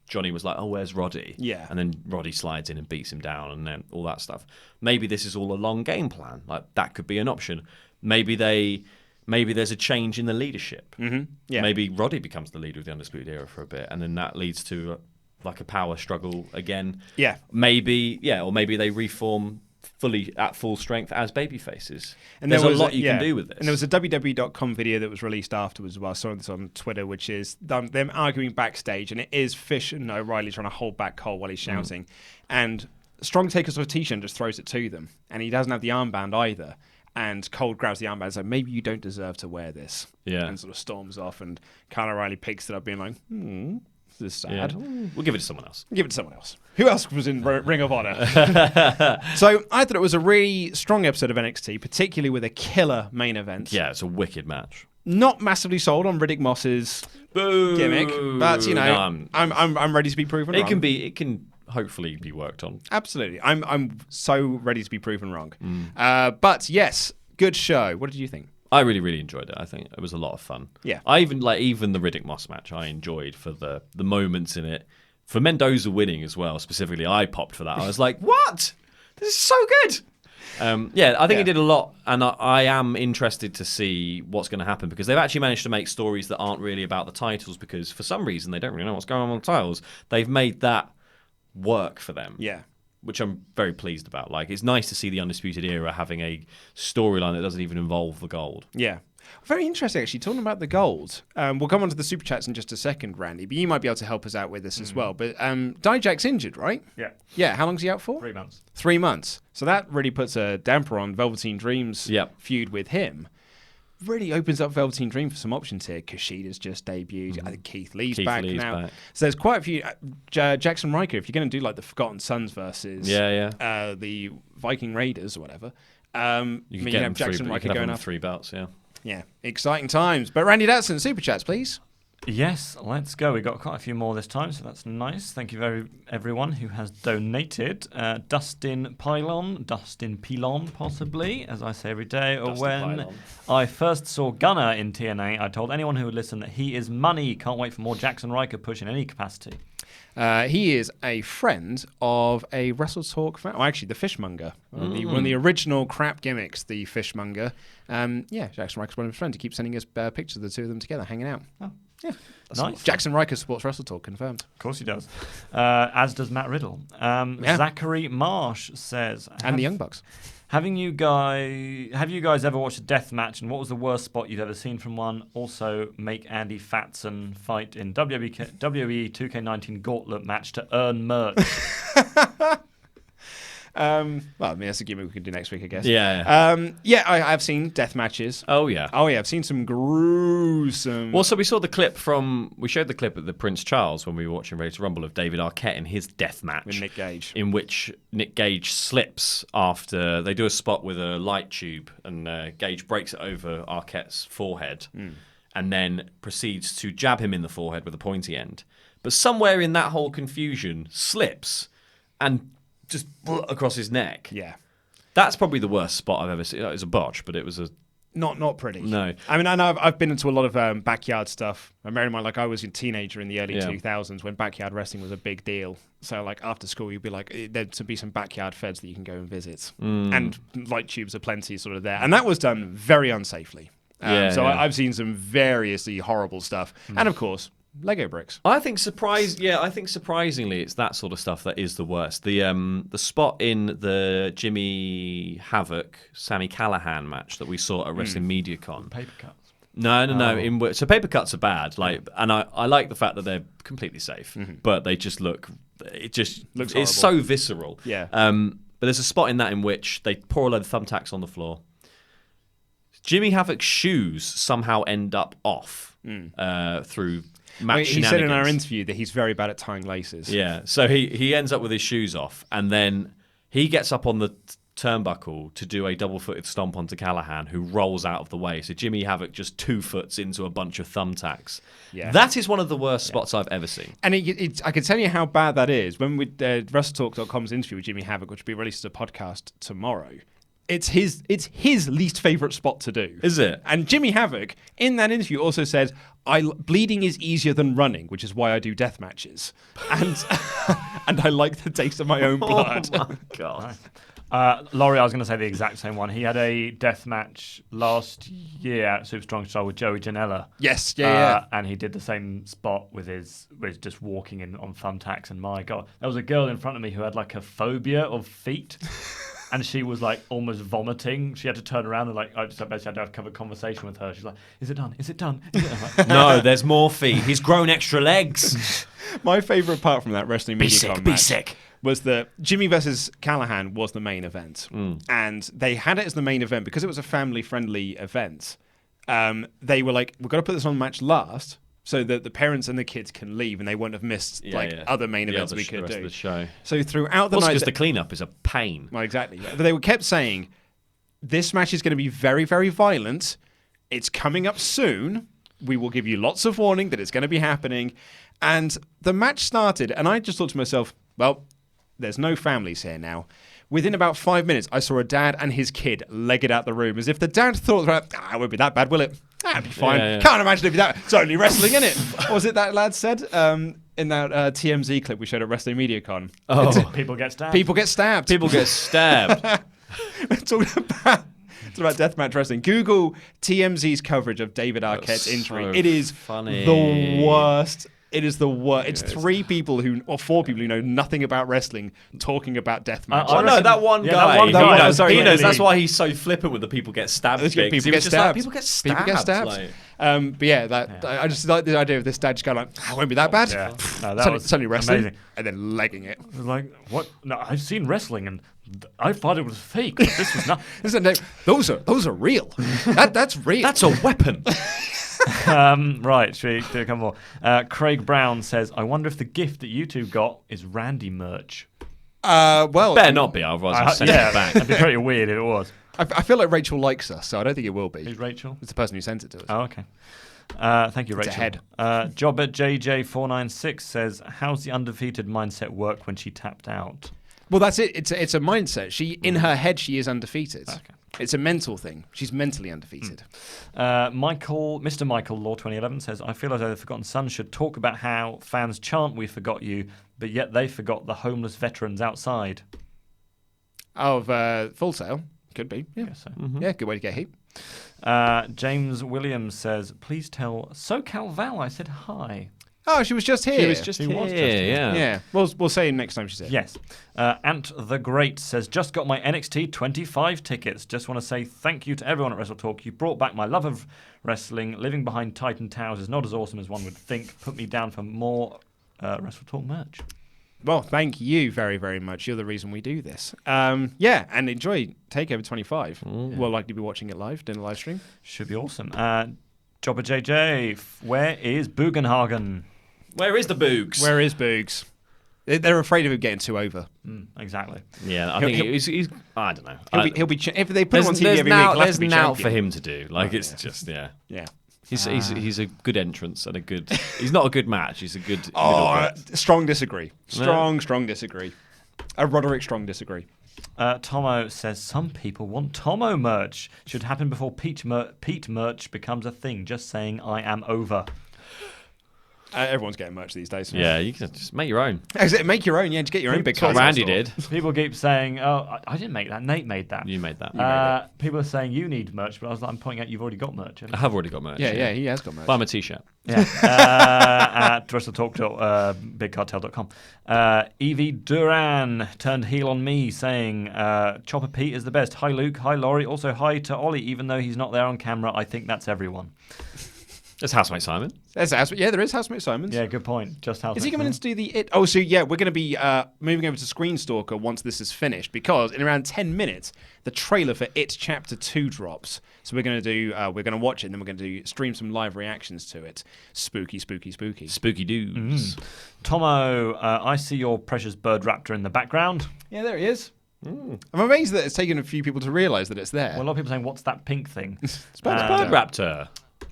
Johnny was like, oh, where's Roddy? Yeah. And then Roddy slides in and beats him down and then all that stuff. Maybe this is all a long game plan. Like, that could be an option. Maybe there's a change in the leadership. Yeah. Maybe Roddy becomes the leader of the Undisputed Era for a bit, and then that leads to like a power struggle again. Yeah. Or maybe they reform fully at full strength as baby faces. And there's a lot you can do with this. And there was a WWE.com video that was released afterwards as well. I saw this on Twitter, which is them arguing backstage, and it is Fish and O'Reilly trying to hold back Cole while he's shouting. And Strong takes off a t-shirt and just throws it to them. And he doesn't have the armband either. And Cole grabs the armband and says, maybe you don't deserve to wear this. Yeah. And sort of storms off, and Kyle O'Reilly picks it up being like, this is sad. Yeah. We'll give it to someone else. Give it to someone else. Who else was in Ring of Honor? So I thought it was a really strong episode of NXT, particularly with a killer main event. Yeah, it's a wicked match. Not massively sold on Riddick Moss's gimmick, but I'm ready to be proven wrong. It can hopefully be worked on. Absolutely. I'm so ready to be proven wrong. But yes, good show. What did you think? I really, really enjoyed it. I think it was a lot of fun. Yeah. I even the Riddick Moss match I enjoyed for the moments in it. For Mendoza winning as well, specifically, I popped for that. I was like, what? This is so good. I think he did a lot, and I am interested to see what's going to happen, because they've actually managed to make stories that aren't really about the titles, because for some reason they don't really know what's going on with the titles. They've made that work for them. Yeah. Which I'm very pleased about. Like, it's nice to see the Undisputed Era having a storyline that doesn't even involve the gold. Yeah. Very interesting, actually. Talking about the gold, we'll come on to the Super Chats in just a second, Randy, but you might be able to help us out with this as well. But Dijak's injured, right? Yeah. Yeah, how long's he out for? 3 months. 3 months. So that really puts a damper on Velveteen Dream's feud with him. Really opens up Velveteen Dream for some options here. Kushida's just debuted. I think Keith Lee's back now. So there's quite a few. Jackson Riker, if you're going to do like the Forgotten Sons versus the Viking Raiders or whatever, you can have Jackson Riker going up 3 belts. Yeah, exciting times. But Randy Datson, Super Chats, please. Yes, let's go. We got quite a few more this time, so that's nice. Thank you everyone who has donated. Dustin Pilon, possibly, as I say every day. Or when I first saw Gunner in TNA, I told anyone who would listen that he is money. Can't wait for more Jackson Riker push in any capacity. He is a friend of a WrestleTalk fan. Oh, actually, the Fishmonger. One of the original crap gimmicks, the Fishmonger. Jackson Riker's one of his friends. He keeps sending us pictures of the two of them together, hanging out. Oh. Yeah, nice. Jackson Riker supports WrestleTalk, confirmed. Of course he does. As does Matt Riddle. Zachary Marsh says, and the Young Bucks. Have you guys ever watched a death match, and what was the worst spot you've ever seen from one? Also, make Andy Fatson fight in WWE 2K19 Gauntlet match to earn merch. That's a gimmick we could do next week, I guess. Yeah. I've seen death matches. Oh yeah. I've seen some gruesome. Well, so we showed the clip at the Prince Charles when we were watching Ready to Rumble of David Arquette in his death match with Nick Gage, in which Nick Gage slips after they do a spot with a light tube, and Gage breaks it over Arquette's forehead, and then proceeds to jab him in the forehead with a pointy end. But somewhere in that whole confusion, slips and just across his neck. Yeah. That's probably the worst spot I've ever seen. It was a botch, but it was not pretty. No. I mean, I know I've been into a lot of backyard stuff. I I was a teenager in the early 2000s when backyard wrestling was a big deal. So, like, after school, you'd be like, there'd be some backyard feds that you can go and visit. And light tubes are plenty sort of there. And that was done very unsafely. I've seen some variously horrible stuff. And, of course, Lego bricks. I think surprisingly, it's that sort of stuff that is the worst. The spot in the Jimmy Havoc Sami Callihan match that we saw at Wrestling MediaCon. Paper cuts. No. So paper cuts are bad. And I like the fact that they're completely safe, but they just look. It just looks. It's so visceral. Yeah. But there's a spot in that in which they pour a load of thumbtacks on the floor. Jimmy Havoc's shoes somehow end up off through match He said in our shenanigans. interview that he's very bad at tying laces. Yeah, so he ends up with his shoes off, and then he gets up on the turnbuckle to do a double-footed stomp onto Callahan, who rolls out of the way. So Jimmy Havoc just 2 foots into a bunch of thumbtacks. Yeah. That is one of the worst spots I've ever seen. And I can tell you how bad that is. When we WrestleTalk.com's interview with Jimmy Havoc, which will be released as a podcast tomorrow, it's his least favourite spot to do. Is it? And Jimmy Havoc, in that interview, also said, bleeding is easier than running, which is why I do death matches. And and I like the taste of my own blood. Oh my God. Laurie, I was going to say the exact same one. He had a death match last year at Super Strong Style with Joey Janela. Yes, yeah. And he did the same spot with just walking in on thumbtacks. And my God, there was a girl in front of me who had like a phobia of feet. And she was like almost vomiting. She had to turn around and I just basically had to have a conversation with her. She's like, "Is it done? Is it done?" Like, No, there's more feet. He's grown extra legs. My favourite part from that Wrestling Media Be sick. was that Jimmy versus Callahan was the main event. And they had it as the main event because it was a family-friendly event. They were like, we've got to put this on match last so that the parents and the kids can leave and they won't have missed other main events we could the rest do. Of the show. So throughout the Also, night... because the cleanup is a pain. Well, exactly. But they kept saying, this match is going to be very, very violent. It's coming up soon. We will give you lots of warning that it's going to be happening. And the match started, and I just thought to myself, well, there's no families here now. Within about 5 minutes, I saw a dad and his kid legged out the room, as if the dad thought, it won't be that bad, will it? That'll be fine. Yeah. Can't imagine it'd be that. It's only wrestling, isn't it? What was it that lad said in that TMZ clip we showed at Wrestling MediaCon? Oh, people get stabbed. People get stabbed. people get stabbed. It's about deathmatch wrestling. Google TMZ's coverage of David Arquette's injury. so It is funny. the worst. It is the worst. It's 4 people who know nothing about wrestling talking about deathmatch. Oh no, that one Yeah, guy. that one guy. He knows. Sorry, he knows. yeah. That's why he's so flippant with the people get stabbed. People He get was just stabbed. Like, people get stabbed. People get stabbed. Like, But yeah, I just like the idea of this dad just going like, it won't be that bad. Yeah. No, that It's only wrestling. amazing. And then legging it. It was like, what? No, I've seen wrestling and I thought it was fake. But this was not. Those are real. That's real. that's a weapon. Right, should we do a couple more? Craig Brown says, I wonder if the gift that you two got is Randy merch. well, Better not be, otherwise I'll send it back. That'd be pretty weird if it was. I feel like Rachel likes us, so I don't think it will be. Who's Rachel? It's the person who sent it to us. Oh, okay. Thank you, It's Rachel. ahead. Jobber JJ496 says, how's the undefeated mindset work when she tapped out? Well, that's it. It's a mindset. In her head, she is undefeated. Okay. It's a mental thing. She's mentally undefeated. Mr. Michael Law 2011 says, I feel as though the Forgotten Sons should talk about how fans chant "We forgot you," but yet they forgot the homeless veterans outside. Of Full Sail, could be. Yeah, So. yeah, good way to get heat. James Williams says, please tell SoCal Val I said hi. Oh, she was just here. She was just here. Yeah. Yeah, we'll say next time she's here. Yes. Ant the Great says, just got my NXT 25 tickets. Just want to say thank you to everyone at WrestleTalk. You brought back my love of wrestling. Living behind Titan Towers is not as awesome as one would think. Put me down for more WrestleTalk merch. Well, thank you very, very much. You're the reason we do this. Yeah, and enjoy TakeOver 25. We'll likely be watching it live, doing a live stream. Should be awesome. Jobber JJ, where is Bugenhagen? Where is the Boogs? Where is Boogs? They're afraid of him getting too over. Exactly. Yeah, I think he's I don't know. He'll be if they put him on TV every week, he'll have there's to be now champion. for him to do. Like it's just Yeah. He's a good entrance and a good. He's not a good match. He's a good. Strong disagree. Strong disagree. Roderick strong disagree. Tomo says, some people want Tomo merch. Should happen before Pete merch becomes a thing. Just saying, I am over. Everyone's getting merch these days. Yeah, you can just make your own. Make your own. Yeah, just get your own big That's what colours. Randy did. People keep saying, oh, I didn't make that. Nate made that. You made that. People are saying you need merch, but I was like, I'm pointing out you've already got merch. I have already got merch. Yeah, he has got merch. Buy him a t-shirt. Yeah. At WrestleTalk.bigcartel.com. Evie Duran turned heel on me, saying, Chopper Pete is the best. Hi, Luke. Hi, Laurie. Also, hi to Ollie, even though he's not there on camera. I think that's everyone. There's Housemate Simon. Yeah, there is Housemate Simons. Yeah, good point. Just Housemate. Is he coming in to do the it? Oh, so yeah, we're going to be moving over to Screen Stalker once this is finished, because in around 10 minutes, the trailer for It Chapter 2 drops. So we're going to watch it, and then we're going to stream some live reactions to it. Spooky. Spooky dudes. Tomo, I see your precious bird raptor in the background. Yeah, there he is. I'm amazed that it's taken a few people to realise that it's there. Well, a lot of people saying, what's that pink thing? Bird Raptor.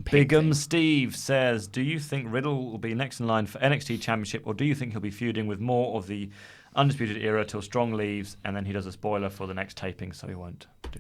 Bigum Steve says, do you think Riddle will be next in line for NXT Championship, or do you think he'll be feuding with more of the Undisputed Era till Strong leaves and then he does a spoiler for the next taping, so he won't do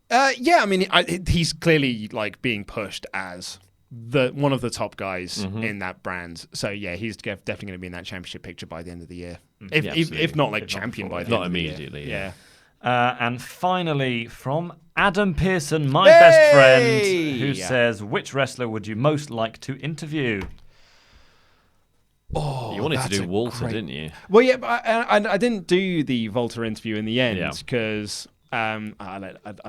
that? Yeah, I mean, he's clearly like being pushed as one of the top guys in that brand. So yeah, he's definitely going to be in that championship picture by the end of the year. If not like champion by the end of the year. Not immediately, yeah. And finally, from Adam Pearson, my best friend, who says, which wrestler would you most like to interview? Oh, you wanted to do Walter, didn't you? Well, yeah, but I didn't do the Walter interview in the end because I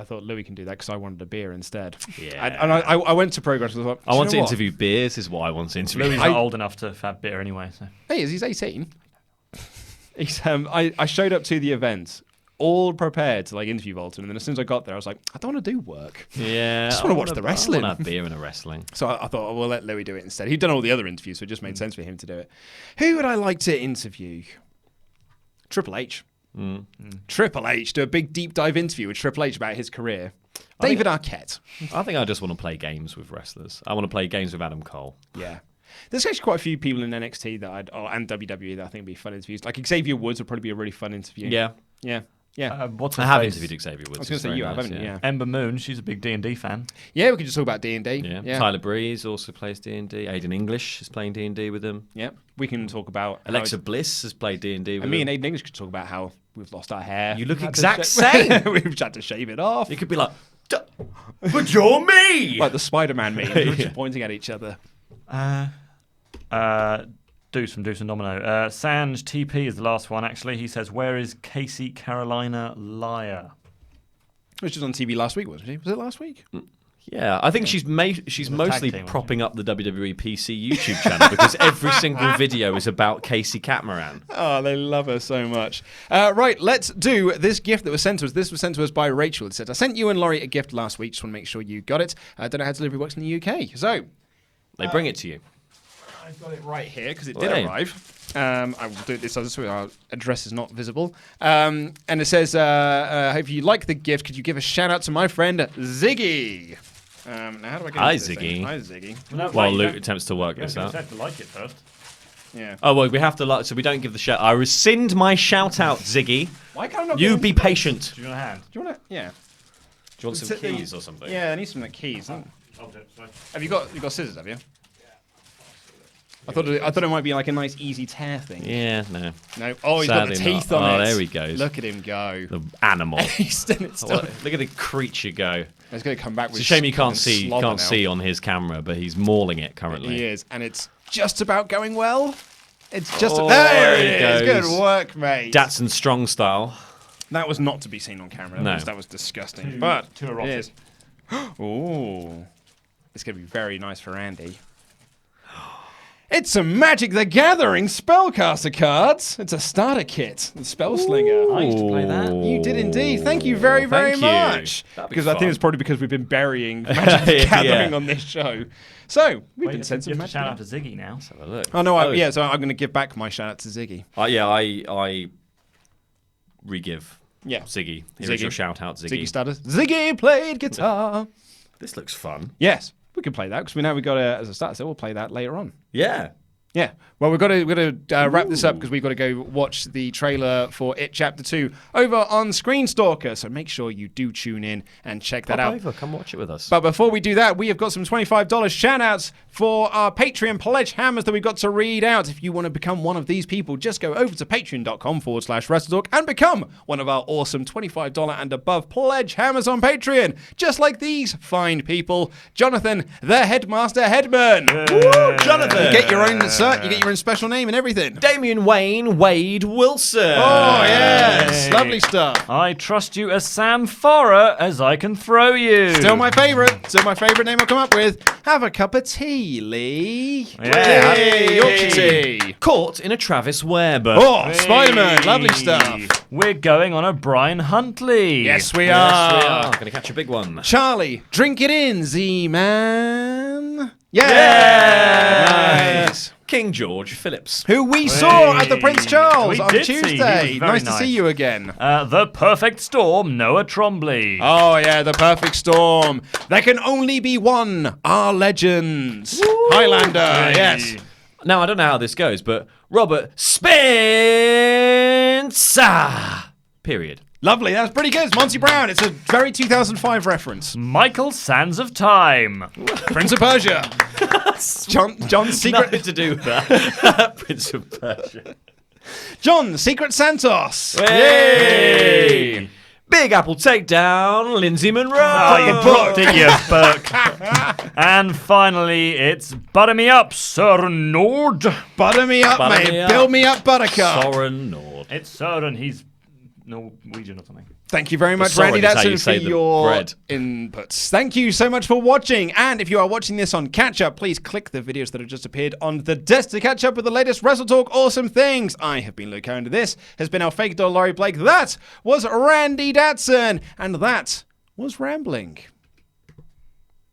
thought Louis can do that because I wanted a beer instead. Yeah. And I went to Progress and I thought, I want to interview beers is what I want to interview. Louis is not old enough to have beer anyway. So. Hey, he's 18. I showed up to the event all prepared to like interview Walter, and then as soon as I got there, I was like, I don't want to do work. Yeah, I just want to watch the wrestling. I want to have beer and a wrestling. So I thought, we'll let Louis do it instead. He'd done all the other interviews, so it just made sense for him to do it. Who would I like to interview? Triple H. Triple H. Do a big deep dive interview with Triple H about his career. David Arquette. I think I just want to play games with wrestlers. I want to play games with Adam Cole. Yeah. There's actually quite a few people in NXT and WWE that I think would be fun interviews. Like Xavier Woods would probably be a really fun interview. Yeah. Yeah. I have interviewed Xavier Woods. I was going to say you have, haven't you? Yeah. Ember Moon, she's a big D&D fan. Yeah, we could just talk about D&D. Yeah. Tyler Breeze also plays D&D. Aiden English is playing D&D with him. Yeah. We can talk about... Alexa Bliss has played D&D with him. Me and Aiden English could talk about how we've lost our hair. You look exact same. We've had to shave it off. You could be like, but you're me! Like the Spider-Man meme. We're just pointing at each other. Deuce from Deuce and Domino. Sanj TP is the last one, actually. He says, where is Casey Carolina Liar? Which was on TV last week, wasn't she? Was it last week? Yeah, I think she's mostly propping up the WWE PC YouTube channel because every single video is about Casey Catamaran. Oh, they love her so much. Right, let's do this gift that was sent to us. This was sent to us by Rachel. It said, I sent you and Laurie a gift last week. Just want to make sure you got it. I don't know how delivery works in the UK. So... They bring it to you. I've got it right here because it did arrive. I will do it this other so our address is not visible. And it says, hope you like the gift. Could you give a shout out to my friend Ziggy? Now how do I get Hi, into this Ziggy. thing? Hi, Ziggy. No, While Luke attempts to work this out. You have to like it first. Yeah. Oh, well, we have to like, so we don't give the shout. I rescind my shout out, Ziggy. Why can't I not You be patient. Do you want a hand? Do you want to? Yeah. Do you want some keys or something? Yeah, I need some keys. I'll do it. Sorry. Have you got scissors? Have you? I thought it might be like a nice easy tear thing. Yeah, no. No. Oh, he's got the teeth on it. Oh, there he goes. Look at him go. The animal. He's done it still. Look at the creature go. He's going to come back with. It's a shame you can't now. see on his camera, but he's mauling it currently. He is, and it's just about going well. It's just there it is. Good work, mate. Datsun Strong style. That was not to be seen on camera. No. That was disgusting. But too erotic. it is. Ooh, it's going to be very nice for Andy. It's some Magic the Gathering spellcaster cards. It's a starter kit. The Spell Slinger. I used to play that. You did indeed. Thank you very, very much. Because I think it's probably because we've been burying Magic the Gathering on this show. So, we've been sent some Magic. Shout out to Ziggy now. Let's have a look. Oh, no, yeah, so I'm going to give back my shout out to Ziggy. I re-give Yeah. Ziggy. Here's your shout out, Ziggy. Ziggy started. Ziggy played guitar. This looks fun. Yes. We can play that because we got it as a start, so we'll play that later on. Yeah. Yeah. Well, we've got to wrap this up because we've got to go watch the trailer for It Chapter 2 over on Screen Stalker. So make sure you do tune in and check that out. Come watch it with us. But before we do that, we have got some $25 shout-outs for our Patreon pledge hammers that we've got to read out. If you want to become one of these people, just go over to patreon.com/WrestleTalk and become one of our awesome $25 and above pledge hammers on Patreon. Just like these fine people. Jonathan, the Headmaster Headman. Woo, Jonathan. Get your own insert, you get your own special name and everything. Damian Wayne Wade Wilson. Oh, yes. Lovely stuff. I trust you as Sam Farrer as I can throw you. Still my favourite. Still my favourite name I'll come up with. Have a cup of tea, Lee. Yeah. Hey, Yorkshire tea. Caught in a Travis Webb. Oh, Spider-Man. Lovely stuff. We're going on a Brian Huntley. Yes, we Yes, are. we are. Going to catch a big one. Charlie, drink it in, Z-Man. Yeah. Nice. King George Phillips. Who we saw at the Prince We Charles on did see. He was Tuesday. very Nice to nice. see you again. The Perfect Storm, Noah Trombley. Oh, yeah, the perfect storm. There can only be one. Our legends. Highlander, yes. Now, I don't know how this goes, but Robert Spencer. Period. Lovely, that's pretty good. It's Monty Brown. It's a very 2005 reference. Michael Sands of Time. Prince of Persia. John's secret. Nothing to do with that. Prince of Persia. John, Secret Santos. Yay! Big Apple takedown, Lindsay Monroe. Oh, you blocked it, you Burke. And finally, it's Butter Me Up, Sir Nord. Butter me up, Butter mate. me up. Build me up, Buttercup. Soren Nord. It's Søren, he's Norwegian or something. Thank you very much, Sorry, Randy that's how you Datson, for say the your bread. inputs. Thank you so much for watching. And if you are watching this on Catch Up, please click the videos that have just appeared on the desk to catch up with the latest WrestleTalk awesome things. I have been Luke Owen. This has been our fake doll, Laurie Blake. That was Randy Datson. And that was Rambling.